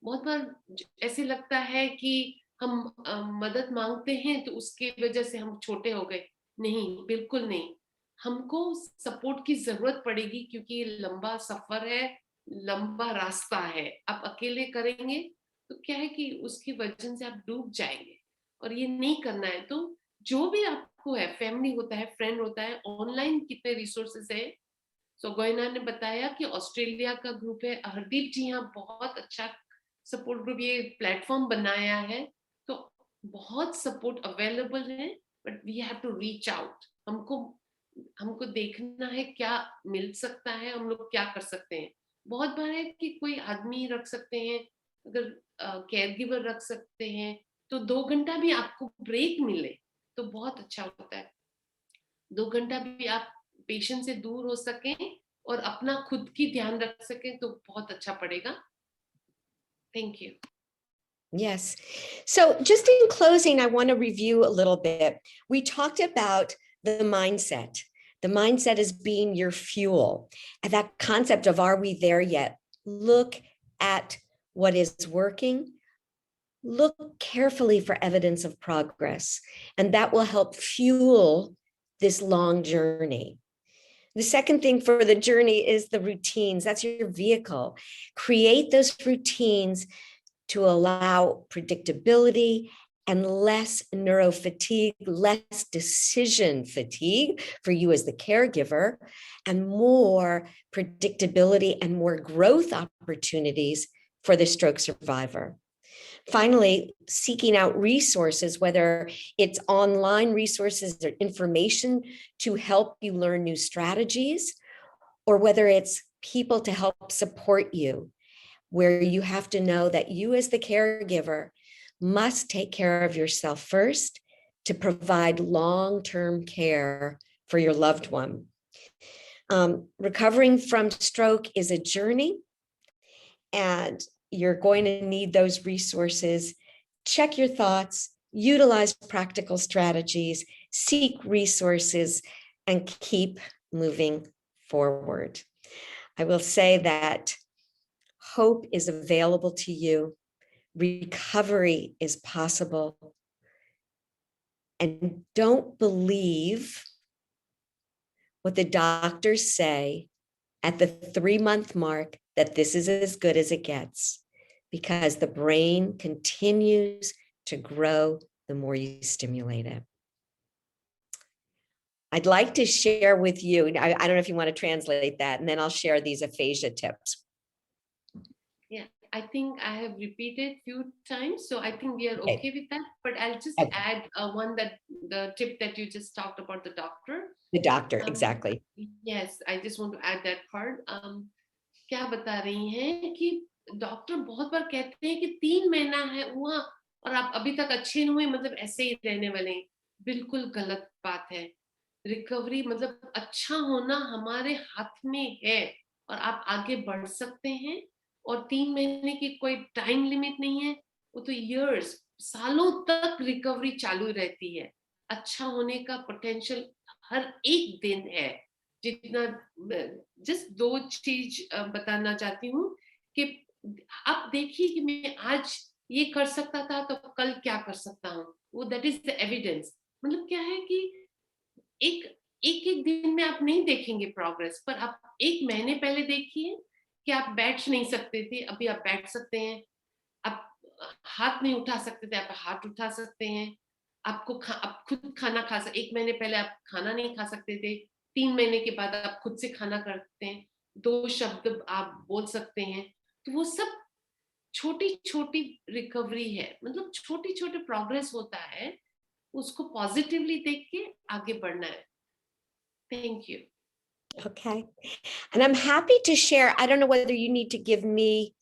बहुत बार ऐसे लगता है कि हम मदद मांगते हैं तो उसकी वजह से हम छोटे हो गए। नहीं, बिल्कुल नहीं, हमको सपोर्ट की जरूरत पड़ेगी, क्योंकि ये लंबा सफर है, लंबा रास्ता है। आप अकेले करेंगे तो क्या है कि उसकी वजह से आप डूब जाएंगे, और ये नहीं करना है। तो जो भी आपको है, फैमिली होता है, फ्रेंड होता है, ऑनलाइन कितने रिसोर्सेस है। सगोयना ने बताया कि ऑस्ट्रेलिया का ग्रुप है, हरदीप जी यहाँ बहुत अच्छा सपोर्ट ग्रुप, ये प्लेटफॉर्म बनाया है, तो बहुत सपोर्ट अवेलेबल है, but we have to reach out. हमको देखना है क्या मिल सकता है, हम लोग क्या कर सकते हैं। बहुत बार है कि कोई आदमी रख सकते हैं, अगर केयर गिवर रख सकते हैं, तो 2 घंटा भी आपको ब्रेक मिले तो बहुत अच्छा होता है। 2 घंटा भी आप पेशेंट से दूर हो सकें और अपना खुद की ध्यान रख सकें तो बहुत अच्छा पड़ेगा। Thank you. Yes. So just in closing, I want to review a little bit. We talked about the mindset. The mindset is being your fuel. And that concept of, are we there yet? Look at what is working. Look carefully for evidence of progress. And that will help fuel this long journey. The second thing for the journey is the routines. That's your vehicle. Create those routines to allow predictability and less neuro fatigue, less decision fatigue for you as the caregiver, and more predictability and more growth opportunities for the stroke survivor. Finally, seeking out resources, whether it's online resources or information to help you learn new strategies, or whether it's people to help support you, where you have to know that you as the caregiver must take care of yourself first to provide long-term care for your loved one. Recovering from stroke is a journey, and you're going to need those resources. Check your thoughts, utilize practical strategies, seek resources, and keep moving forward. I will say that hope is available to you. Recovery is possible. And don't believe what the doctors say at the 3-month mark that this is as good as it gets, because the brain continues to grow the more you stimulate it. I'd like to share with you, I don't know if you want to translate that, and then I'll share these aphasia tips. Yeah, I think I have repeated few times, so I think we are Okay. okay with that. But I'll just Okay. add one, that the tip that you just talked about, the doctor. The doctor, exactly. Yes, I just want to add that part. क्या बता रही हैं कि doctor बहुत बार कहते हैं कि 3 महीना है हुआ और आप अभी तक अच्छे नहीं हुए, मतलब ऐसे ही रहने वाले हैं। बिल्कुल गलत बात है। रिकवरी मतलब अच्छा होना हमारे हाथ में है और आप आगे बढ़ सकते हैं, और 3 महीने की कोई टाइम लिमिट नहीं है, वो तो इयर्स, सालों तक रिकवरी चालू रहती है। अच्छा होने का पोटेंशियल हर एक दिन है। जितना जस्ट 2 चीज बताना चाहती हूँ कि आप देखिए कि मैं आज ये कर सकता था तो कल क्या कर सकता हूँ, वो दैट इज द एविडेंस। मतलब क्या है कि एक दिन में आप नहीं देखेंगे प्रोग्रेस, पर आप 1 महीने पहले देखिए कि आप बैठ नहीं सकते थे, अभी आप बैठ सकते हैं। आप हाथ नहीं उठा सकते थे, आप हाथ उठा सकते हैं। आप खुद खाना खा सकते, 1 महीने पहले आप खाना नहीं खा सकते थे, 3 महीने के बाद आप खुद से खाना करते हैं, 2 शब्द आप बोल सकते हैं। तो वो सब छोटी-छोटी रिकवरी है, मतलब छोटे-छोटे प्रोग्रेस होता है, उसको पॉजिटिवली देख के आगे बढ़ना है। Thank you. Okay. And I'm happy to share. I don't know whether you need to give me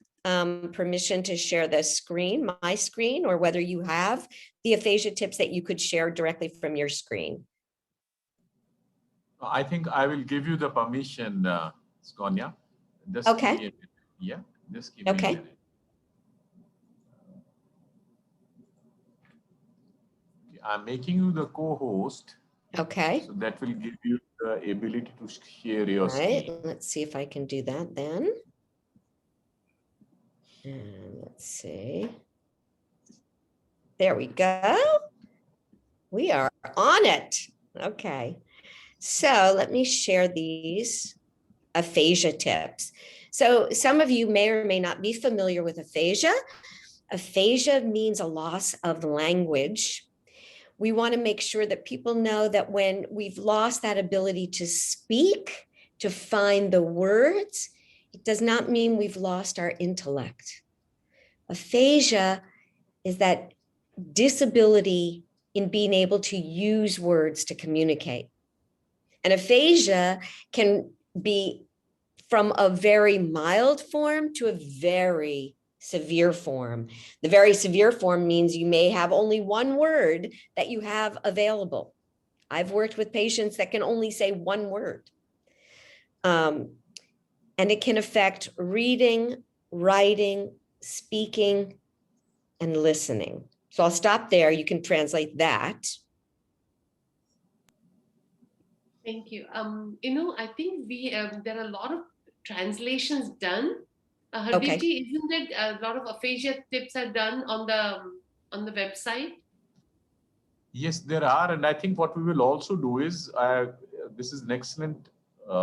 permission to share the screen, my screen, or whether you have the aphasia tips that you could share directly from your screen. I think I will give you the permission, Tsgoyna. Just Okay. give me a minute. Yeah, just give me a Okay. minute. I'm making you the co-host. Okay. So that will give you the ability to share your All right. screen. Let's see if I can do that then. And let's see. There we go. We are on it. Okay. So let me share these aphasia tips. So some of you may or may not be familiar with aphasia. Aphasia means a loss of language. We want to make sure that people know that when we've lost that ability to speak, to find the words, it does not mean we've lost our intellect. Aphasia is that disability in being able to use words to communicate. And aphasia can be from a very mild form to a very severe form. The very severe form means you may have only one word that you have available. I've worked with patients that can only say one word. And it can affect reading, writing, speaking, and listening. So I'll stop there. You can translate that. Thank you. I think there are a lot of translations done. Hardiji, isn't it a lot of aphasia tips are done on the website? Yes, there are. And I think what we will also do is, this is an excellent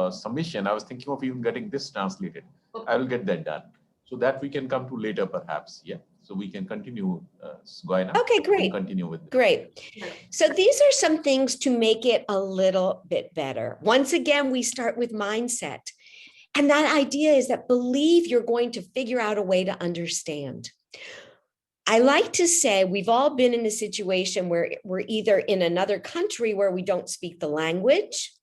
submission. I was thinking of even getting this translated. Okay. I will get that done so that we can come to later perhaps. Yeah. So we can continue, Tsgoyna. Okay, We can great. continue with this. Great. Yeah. So these are some things to make it a little bit better. Once again, we start with mindset. And that idea is that believe you're going to figure out a way to understand. I like to say we've all been in a situation where we're either in another country where we don't speak the language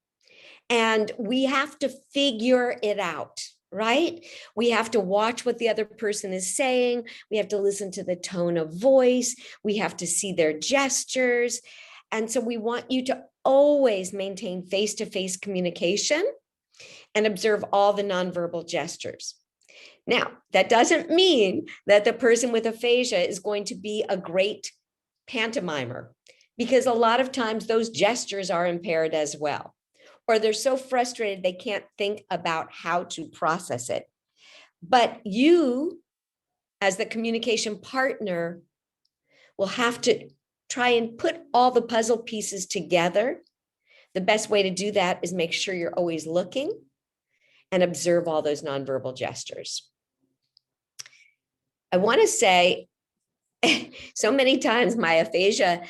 and we have to figure it out, right? We have to watch what the other person is saying. We have to listen to the tone of voice. We have to see their gestures. And so we want you to always maintain face-to-face communication and observe all the nonverbal gestures. Now, that doesn't mean that the person with aphasia is going to be a great pantomimer, because a lot of times those gestures are impaired as well, or they're so frustrated they can't think about how to process it. But you, as the communication partner, will have to try and put all the puzzle pieces together. The best way to do that is make sure you're always looking and observe all those nonverbal gestures. I want to say so many times my aphasia,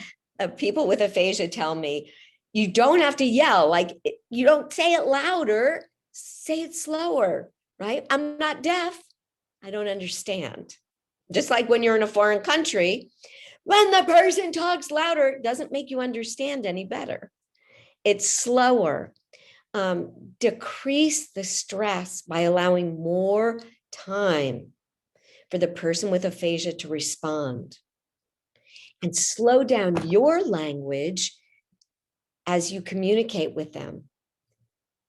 people with aphasia tell me, you don't have to yell, like you don't say it louder, say it slower, right? I'm not deaf. I don't understand. Just like when you're in a foreign country, when the person talks louder, it doesn't make you understand any better. It's slower. Decrease the stress by allowing more time for the person with aphasia to respond, and slow down your language as you communicate with them.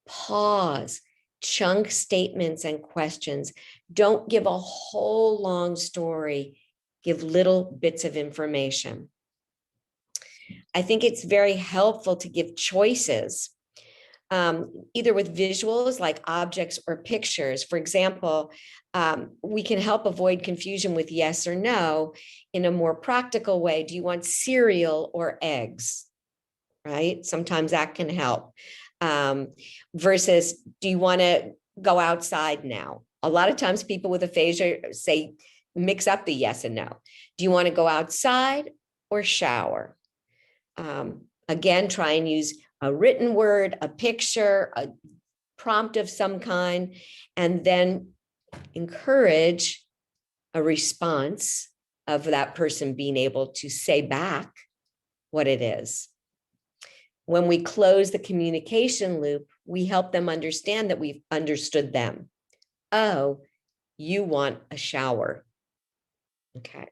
Pause, chunk statements and questions. Don't give a whole long story. Give little bits of information. I think it's very helpful to give choices, either with visuals like objects or pictures. For example, we can help avoid confusion with yes or no in a more practical way. Do you want cereal or eggs? Right? Sometimes that can help. Versus, do you want to go outside now? A lot of times people with aphasia say, mix up the yes and no. Do you want to go outside or shower? Again, try and use a written word, a picture, a prompt of some kind, and then encourage a response of that person being able to say back what it is. When we close the communication loop, we help them understand that we've understood them. Oh, you want a shower. Okay.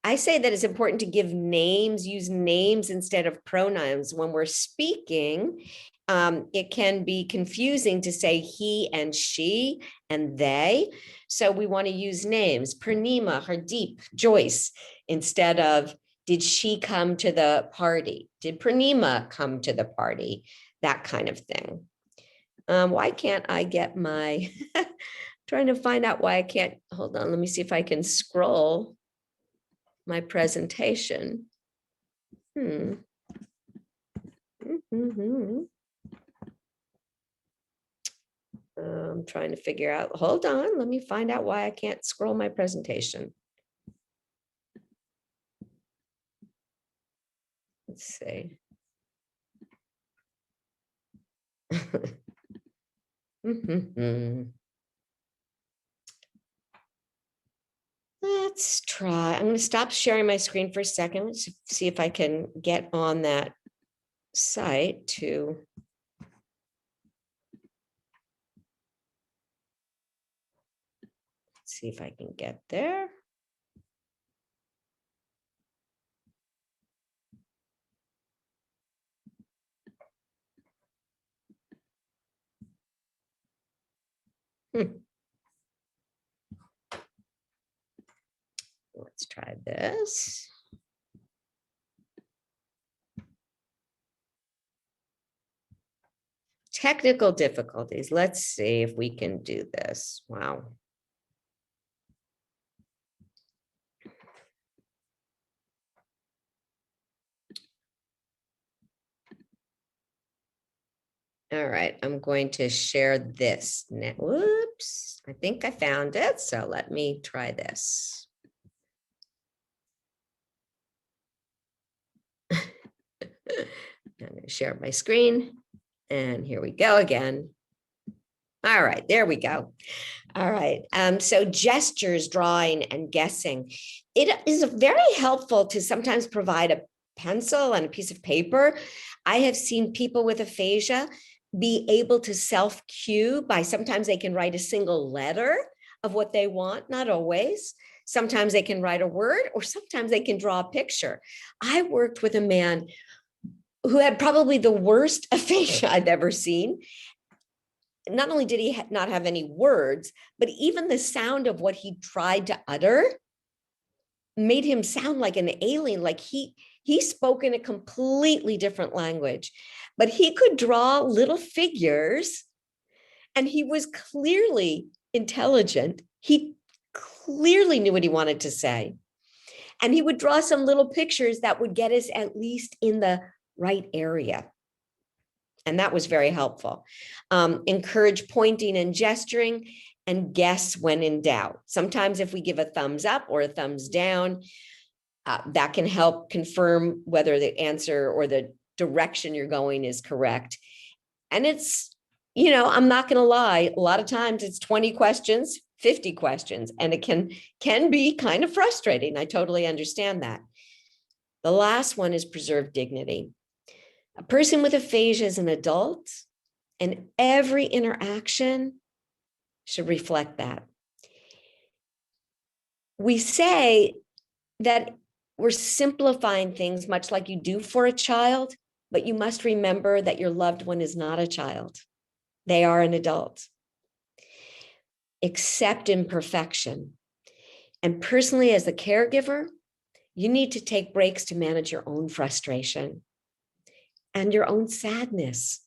I say that it's important to give names, use names instead of pronouns. When we're speaking, it can be confusing to say he and she and they. So we want to use names. Poornima, Hardeep, Joyce, instead of did she come to the party? Did Poornima come to the party? That kind of thing. Why can't I get my, trying to find out why I can't, hold on, let me see if I can scroll my presentation. I'm trying to figure out, hold on, let me find out why I can't scroll my presentation. Let's see. Let's try. I'm going to stop sharing my screen for a second. Let's see if I can get on that site to. Let's see if I can get there. Let's try this. Technical difficulties. Let's see if we can do this. Wow. All right, I'm going to share this now. Whoops, I think I found it. So let me try this. I'm going to share my screen. And here we go again. All right, there we go. All right. So gestures, drawing, and guessing. It is very helpful to sometimes provide a pencil and a piece of paper. I have seen people with aphasia be able to self-cue by sometimes they can write a single letter of what they want, not always. Sometimes they can write a word, or sometimes they can draw a picture. I worked with a man who had probably the worst aphasia I've ever seen. Not only did he not have any words, but even the sound of what he tried to utter made him sound like an alien, like he spoke in a completely different language. But he could draw little figures, and he was clearly intelligent. He clearly knew what he wanted to say. And he would draw some little pictures that would get us at least in the right area. And that was very helpful. Encourage pointing and gesturing, and guess when in doubt. Sometimes if we give a thumbs up or a thumbs down, that can help confirm whether the answer or the direction you're going is correct. And it's, I'm not going to lie, a lot of times it's 20 questions, 50 questions, and it can be kind of frustrating. I totally understand that. The last one is preserve dignity. A person with aphasia is an adult, and every interaction should reflect that. We say that we're simplifying things much like you do for a child, but you must remember that your loved one is not a child. They are an adult. Accept imperfection. And personally, as the caregiver, you need to take breaks to manage your own frustration and your own sadness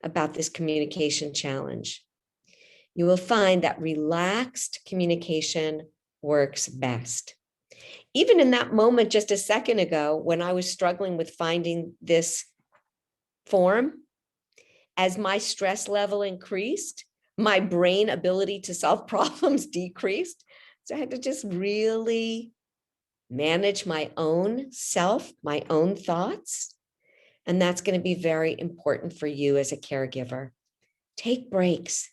about this communication challenge. You will find that relaxed communication works best. Even in that moment just a second ago, when I was struggling with finding this form, as my stress level increased, my brain ability to solve problems decreased. So I had to just really manage my own self, my own thoughts. And that's going to be very important for you as a caregiver. Take breaks.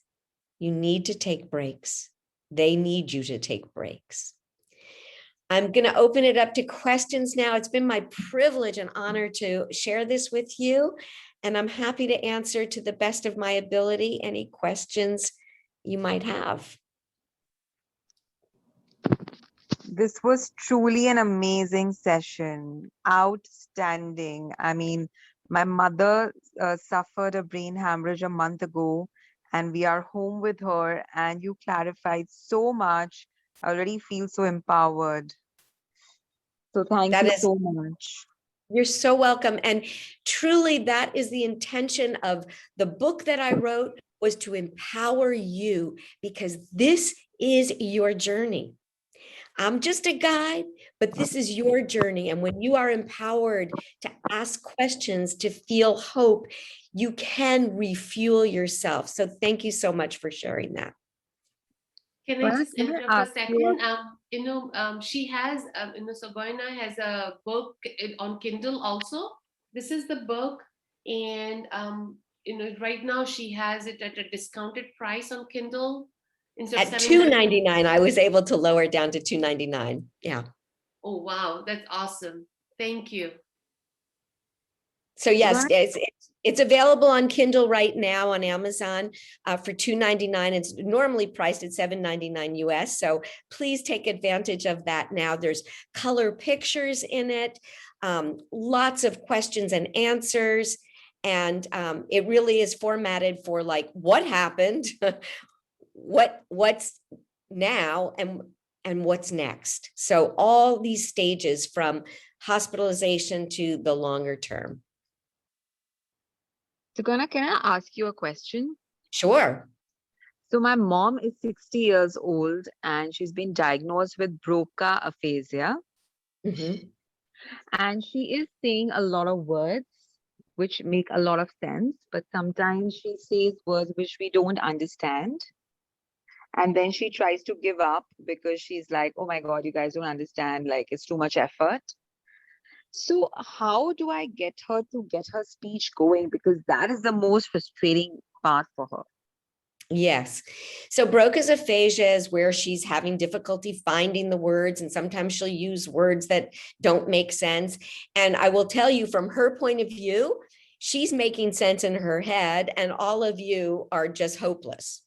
You need to take breaks. They need you to take breaks. I'm going to open it up to questions now. It's been my privilege and honor to share this with you, and I'm happy to answer to the best of my ability any questions you might have. This was truly an amazing session. Outstanding. I mean, my mother suffered a brain hemorrhage a month ago, and we are home with her, and you clarified so much. I already feel so empowered. So thank you so much. You're so welcome. And truly, that is the intention of the book that I wrote, was to empower you, because this is your journey. I'm just a guide, but this is your journey. And when you are empowered to ask questions, to feel hope, you can refuel yourself. So thank you so much for sharing that. Can I just interrupt a second? She has, Tsgoyna has a book on Kindle also. This is the book, and right now she has it at a discounted price on Kindle. At $2.99, I was able to lower it down to $2.99. Yeah. Oh wow, that's awesome! Thank you. So yes, it's available on Kindle right now on Amazon for $2.99. It's normally priced at $7.99 US. So please take advantage of that now. There's color pictures in it, lots of questions and answers, and it really is formatted for like what happened, what's now, and what's next. So all these stages from hospitalization to the longer term. Tsgoyna, can I ask you a question? Sure. So my mom is 60 years old and she's been diagnosed with Broca aphasia. Mm-hmm. And she is saying a lot of words, which make a lot of sense, but sometimes she says words which we don't understand. And then she tries to give up because she's like, oh my God, you guys don't understand. Like, it's too much effort. So, how do I get her to get her speech going? Because that is the most frustrating part for her. Yes. So Broca's aphasia is where she's having difficulty finding the words, and sometimes she'll use words that don't make sense. And I will tell you, from her point of view, she's making sense in her head, and all of you are just hopeless.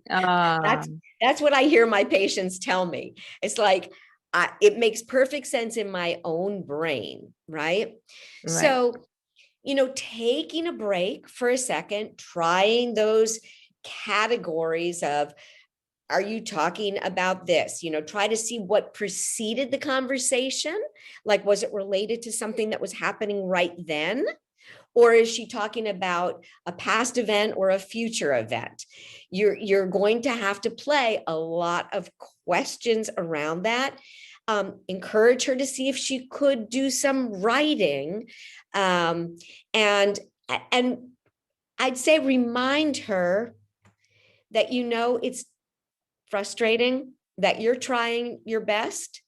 Ah, That's what I hear my patients tell me. It's like, it makes perfect sense in my own brain, right? right. So, taking a break for a second, trying those categories of, are you talking about this? Try to see what preceded the conversation. Like, was it related to something that was happening right then? Or is she talking about a past event or a future event? You're going to have to play a lot of questions around that. Encourage her to see if she could do some writing. And I'd say remind her that it's frustrating, that you're trying your best,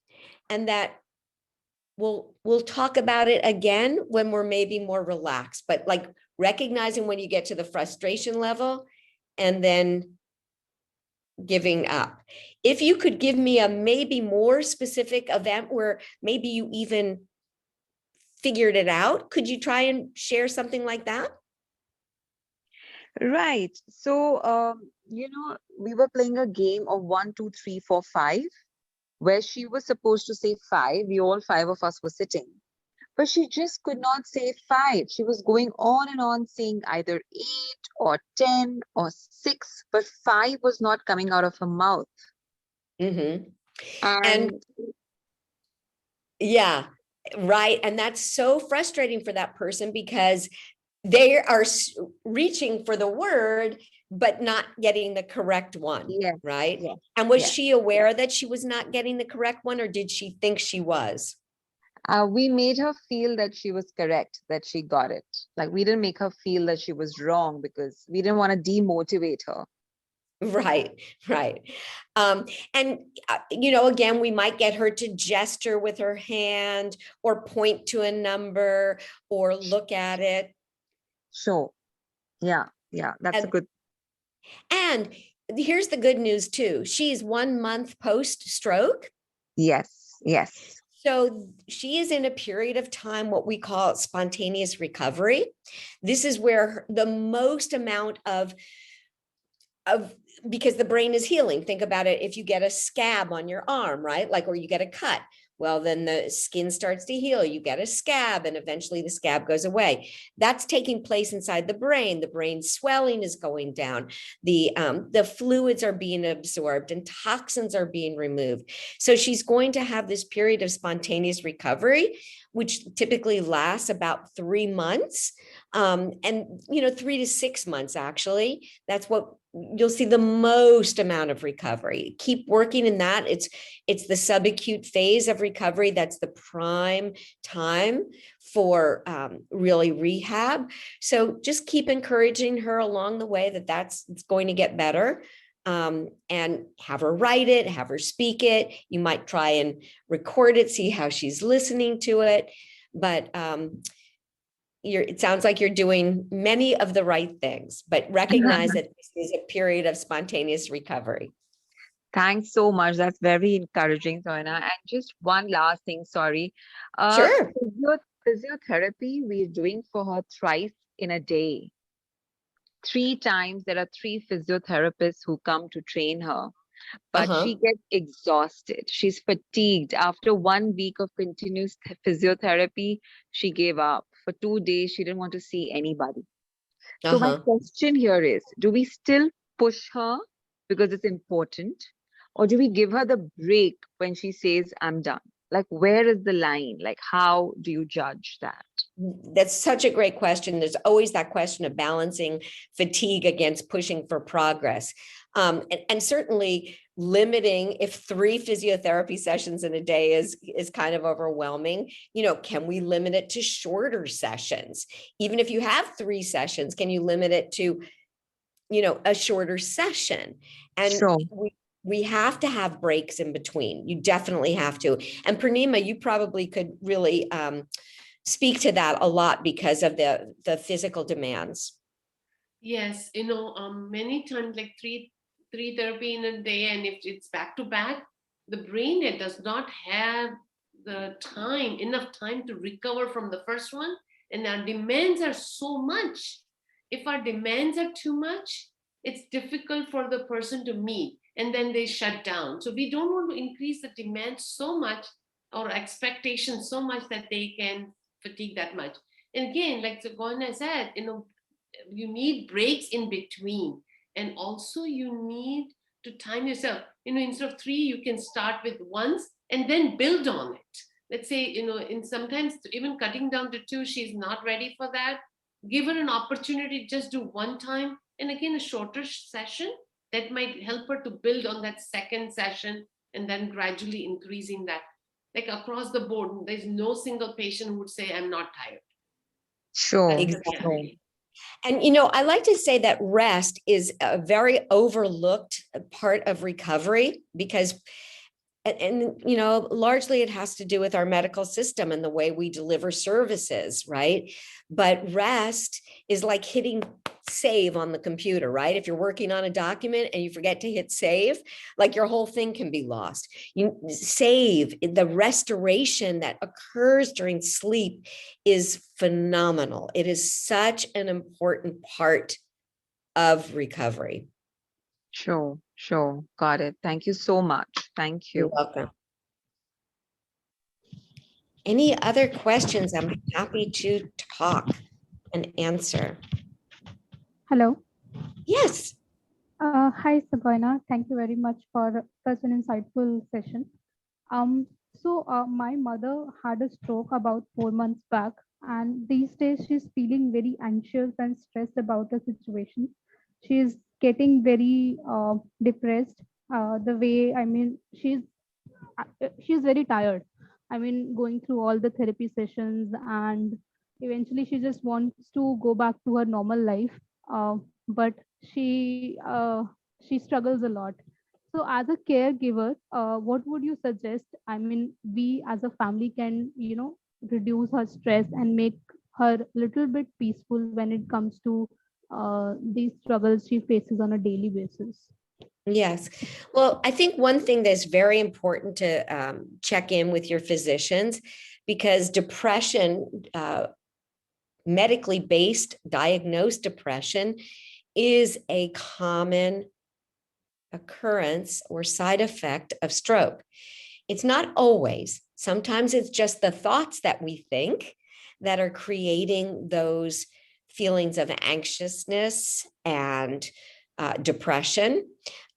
and that we'll talk about it again when we're maybe more relaxed, but like recognizing when you get to the frustration level and then giving up. If you could give me a maybe more specific event where maybe you even figured it out, could you try and share something like that? Right. So, we were playing a game of 1, 2, 3, 4, 5, where she was supposed to say 5. We all 5 of us were sitting. But she just could not say 5. She was going on and on saying either 8 or 10 or 6, but 5 was not coming out of her mouth. Mm-hmm. And yeah, right. And that's so frustrating for that person because they are reaching for the word, but not getting the correct one. yes, Right. yes, And was yes. she aware that she was not getting the correct one, or did she think she was? We made her feel that she was correct, that she got it. Like, we didn't make her feel that she was wrong because we didn't want to demotivate her. Right, right. And, again, we might get her to gesture with her hand or point to a number or look at it. Sure. Yeah, that's a good. And here's the good news too. She's 1 month post-stroke. Yes, yes. So she is in a period of time, what we call spontaneous recovery. This is where the most amount of because the brain is healing. Think about it. If you get a scab on your arm, right? Like, or you get a cut, well, then the skin starts to heal. You get a scab and eventually the scab goes away. That's taking place inside the brain. The brain swelling is going down. The fluids are being absorbed and toxins are being removed. So she's going to have this period of spontaneous recovery, which typically lasts about 3 months. And 3 to 6 months, actually. That's what you'll see the most amount of recovery. Keep working in that. It's the subacute phase of recovery. That's the prime time for really rehab. So just keep encouraging her along the way that's going to get better. And have her write it, have her speak it. You might try and record it, see how she's listening to it. But it sounds like you're doing many of the right things, but recognize that this is a period of spontaneous recovery. Thanks so much. That's very encouraging, Tsgoyna. And just one last thing, sorry. Sure. Physiotherapy we're doing for her thrice in a day. 3 times. There are 3 physiotherapists who come to train her. But she gets exhausted. She's fatigued. After 1 week of continuous physiotherapy, she gave up. For 2 days, she didn't want to see anybody. So my question here is, do we still push her because it's important? Or do we give her the break when she says, I'm done? Like, where is the line? Like, how do you judge that? That's such a great question. There's always that question of balancing fatigue against pushing for progress. And certainly limiting, if 3 physiotherapy sessions in a day is kind of overwhelming, can we limit it to shorter sessions? Even if you have 3 sessions, can you limit it to, a shorter session? And Sure. we have to have breaks in between. You definitely have to. And Poornima, you probably could really speak to that a lot because of the physical demands. Yes, many times like three therapy in a day, and if it's back to back, the brain, it does not have the enough time to recover from the first one, and our demands are so much. If our demands are too much, it's difficult for the person to meet, and then they shut down. So we don't want to increase the demand so much or expectation so much that they can fatigue that much. And again, like Tsgoyna said, you need breaks in between, and also you need to time yourself. Instead of 3, you can start with once and then build on it. Let's say, in sometimes even cutting down to 2, she's not ready for that. Give her an opportunity, just do one time, and again a shorter session that might help her to build on that second session, and then gradually increasing that. Like across the board, there's no single patient who would say, I'm not tired. Sure. Exactly. And, I like to say that rest is a very overlooked part of recovery because, largely it has to do with our medical system and the way we deliver services, right? But rest is like hitting save on the computer, right? If you're working on a document and you forget to hit save, like your whole thing can be lost. You save, the restoration that occurs during sleep is phenomenal. It is such an important part of recovery. Sure. Got it. Thank you so much. Thank you. You're welcome. Any other questions? I'm happy to talk and answer. Hello. Yes. Hi, Tsgoyna. Thank you very much for such an insightful session. My mother had a stroke about 4 months back, and these days she's feeling very anxious and stressed about the situation. She's getting very depressed. She's very tired. Going through all the therapy sessions, and eventually she just wants to go back to her normal life. But she struggles a lot. So, as a caregiver, what would you suggest? We as a family can, reduce her stress and make her a little bit peaceful when it comes to these struggles she faces on a daily basis. Yes. Well, I think one thing that's very important to check in with your physicians, because depression, medically based diagnosed depression, is a common occurrence or side effect of stroke. It's not always. Sometimes it's just the thoughts that we think that are creating those feelings of anxiousness and depression.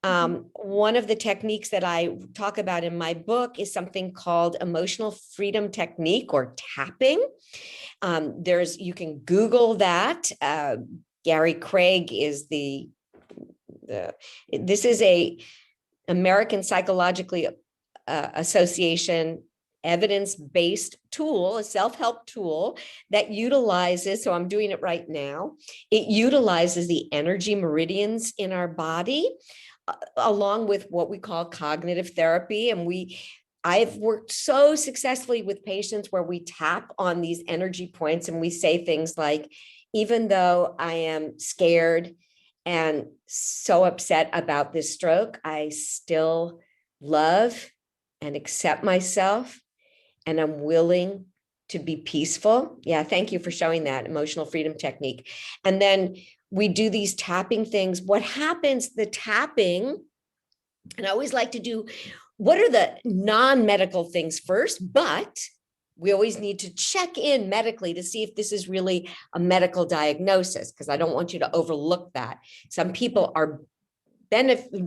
One of the techniques that I talk about in my book is something called emotional freedom technique, or tapping. You can Google that. Gary Craig is this is a American Psychologically Association evidence-based tool, a self-help tool that utilizes, so I'm doing it right now, it utilizes the energy meridians in our body, along with what we call cognitive therapy. And I've worked so successfully with patients where we tap on these energy points and we say things like, even though I am scared and so upset about this stroke, I still love and accept myself, and I'm willing to be peaceful. Yeah, thank you for showing that emotional freedom technique. And then we do these tapping things. What happens, the tapping, and I always like to do, what are the non-medical things first, but we always need to check in medically to see if this is really a medical diagnosis, because I don't want you to overlook that. Some people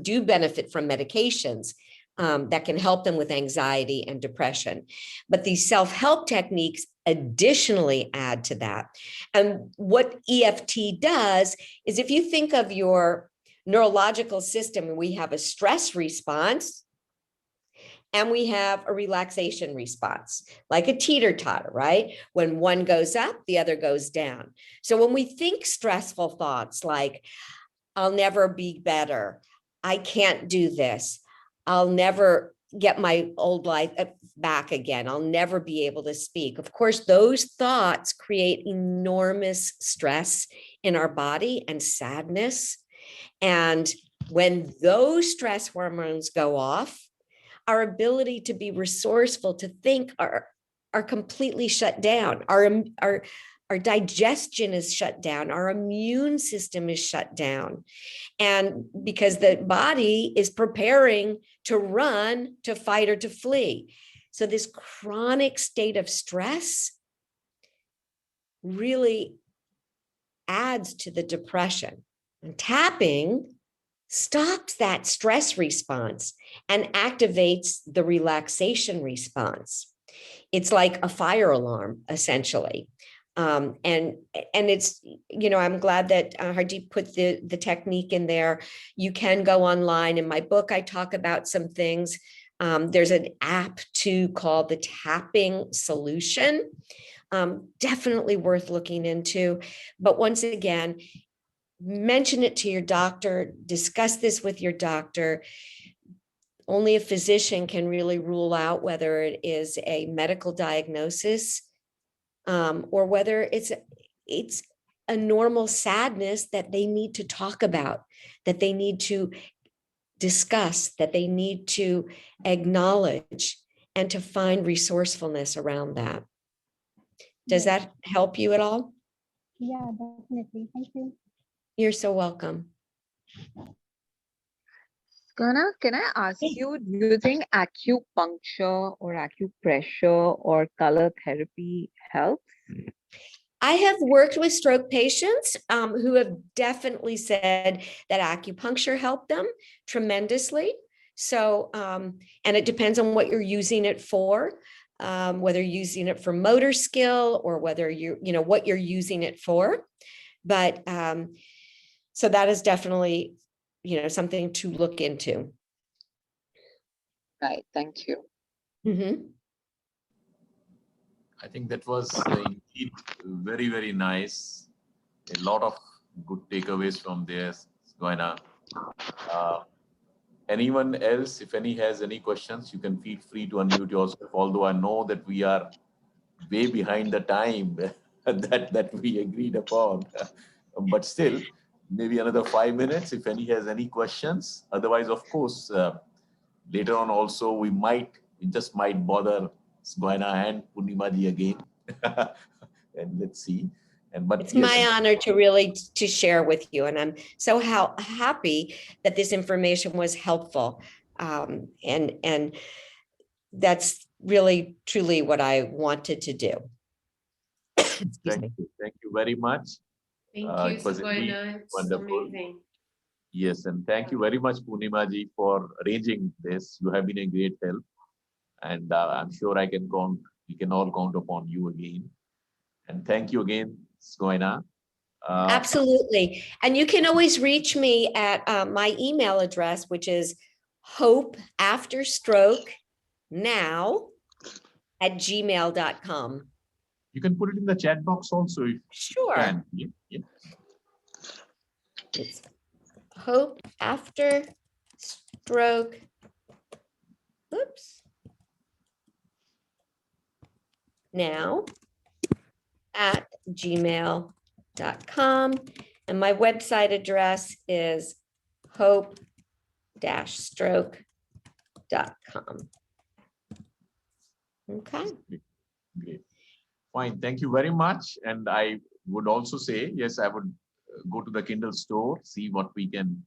do benefit from medications that can help them with anxiety and depression. But these self-help techniques additionally add to that. And what EFT does is, if you think of your neurological system, we have a stress response and we have a relaxation response, like a teeter-totter, right? When one goes up, the other goes down. So when we think stressful thoughts like, I'll never be better, I can't do this, I'll never get my old life back again, I'll never be able to speak. Of course, those thoughts create enormous stress in our body and sadness. And when those stress hormones go off, our ability to be resourceful, to think are completely shut down. Our digestion is shut down. Our immune system is shut down. And because the body is preparing to run, to fight, or to flee. So this chronic state of stress really adds to the depression. And tapping stops that stress response and activates the relaxation response. It's like a fire alarm, essentially. And it's, I'm glad that Hardeep put the technique in there. You can go online. In my book, I talk about some things. There's an app too called the Tapping Solution. Definitely worth looking into. But once again, mention it to your doctor, discuss this with your doctor. Only a physician can really rule out whether it is a medical diagnosis or whether it's a normal sadness that they need to talk about, that they need to discuss, that they need to acknowledge, and to find resourcefulness around that. Does that help you at all? Yeah, definitely. Thank you. You're so welcome. Tsgoyna, can I ask you, do you think acupuncture or acupressure or color therapy helps? I have worked with stroke patients who have definitely said that acupuncture helped them tremendously. So, and it depends on what you're using it for, whether you're using it for motor skill or whether what you're using it for. But so that is definitely, something to look into. Right. Thank you. Mm-hmm. I think that was indeed very, very nice. A lot of good takeaways from there, Tsgoyna. Anyone else, if any has any questions, you can feel free to unmute yourself, although I know that we are way behind the time that we agreed upon. But still, maybe another 5 minutes if any has any questions. Otherwise, of course, later on also we just might bother Tsgoyna and Poornima ji again. And let's see. But it's my honor to share with you, and I'm so happy that this information was helpful, and that's really truly what I wanted to do. Thank you very much. Thank you, It was indeed Tsgoyna. It's wonderful. amazing. Yes, and thank you very much, Poornima ji, for arranging this. You have been a great help, and I'm sure we can all count upon you again. And thank you again, Tsgoyna. Absolutely. And you can always reach me at my email address, which is hopeafterstroke.now@gmail.com. You can put it in the chat box also if Sure. you can. Yeah. It's hope after stroke. Oops. Now at gmail.com. And my website address is hope-stroke.com. Okay. Great. Fine. Thank you very much. And I would also say, yes, I would go to the Kindle store, see what we can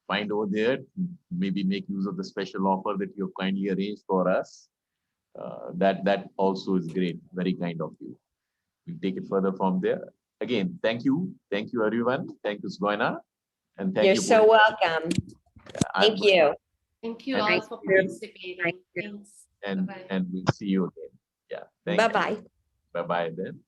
find over there, maybe make use of the special offer that you have kindly arranged for us. That also is great. Very kind of you. We'll take it further from there. Again, thank you. Thank you, everyone. Thank you, Tsgoyna. And thank You're you. so welcome. Thank you. Thank you Thank all for you. participating. Thank you. Thanks. And Bye-bye. we'll see you again. Yeah. Thank Bye-bye. you. Bye-bye then.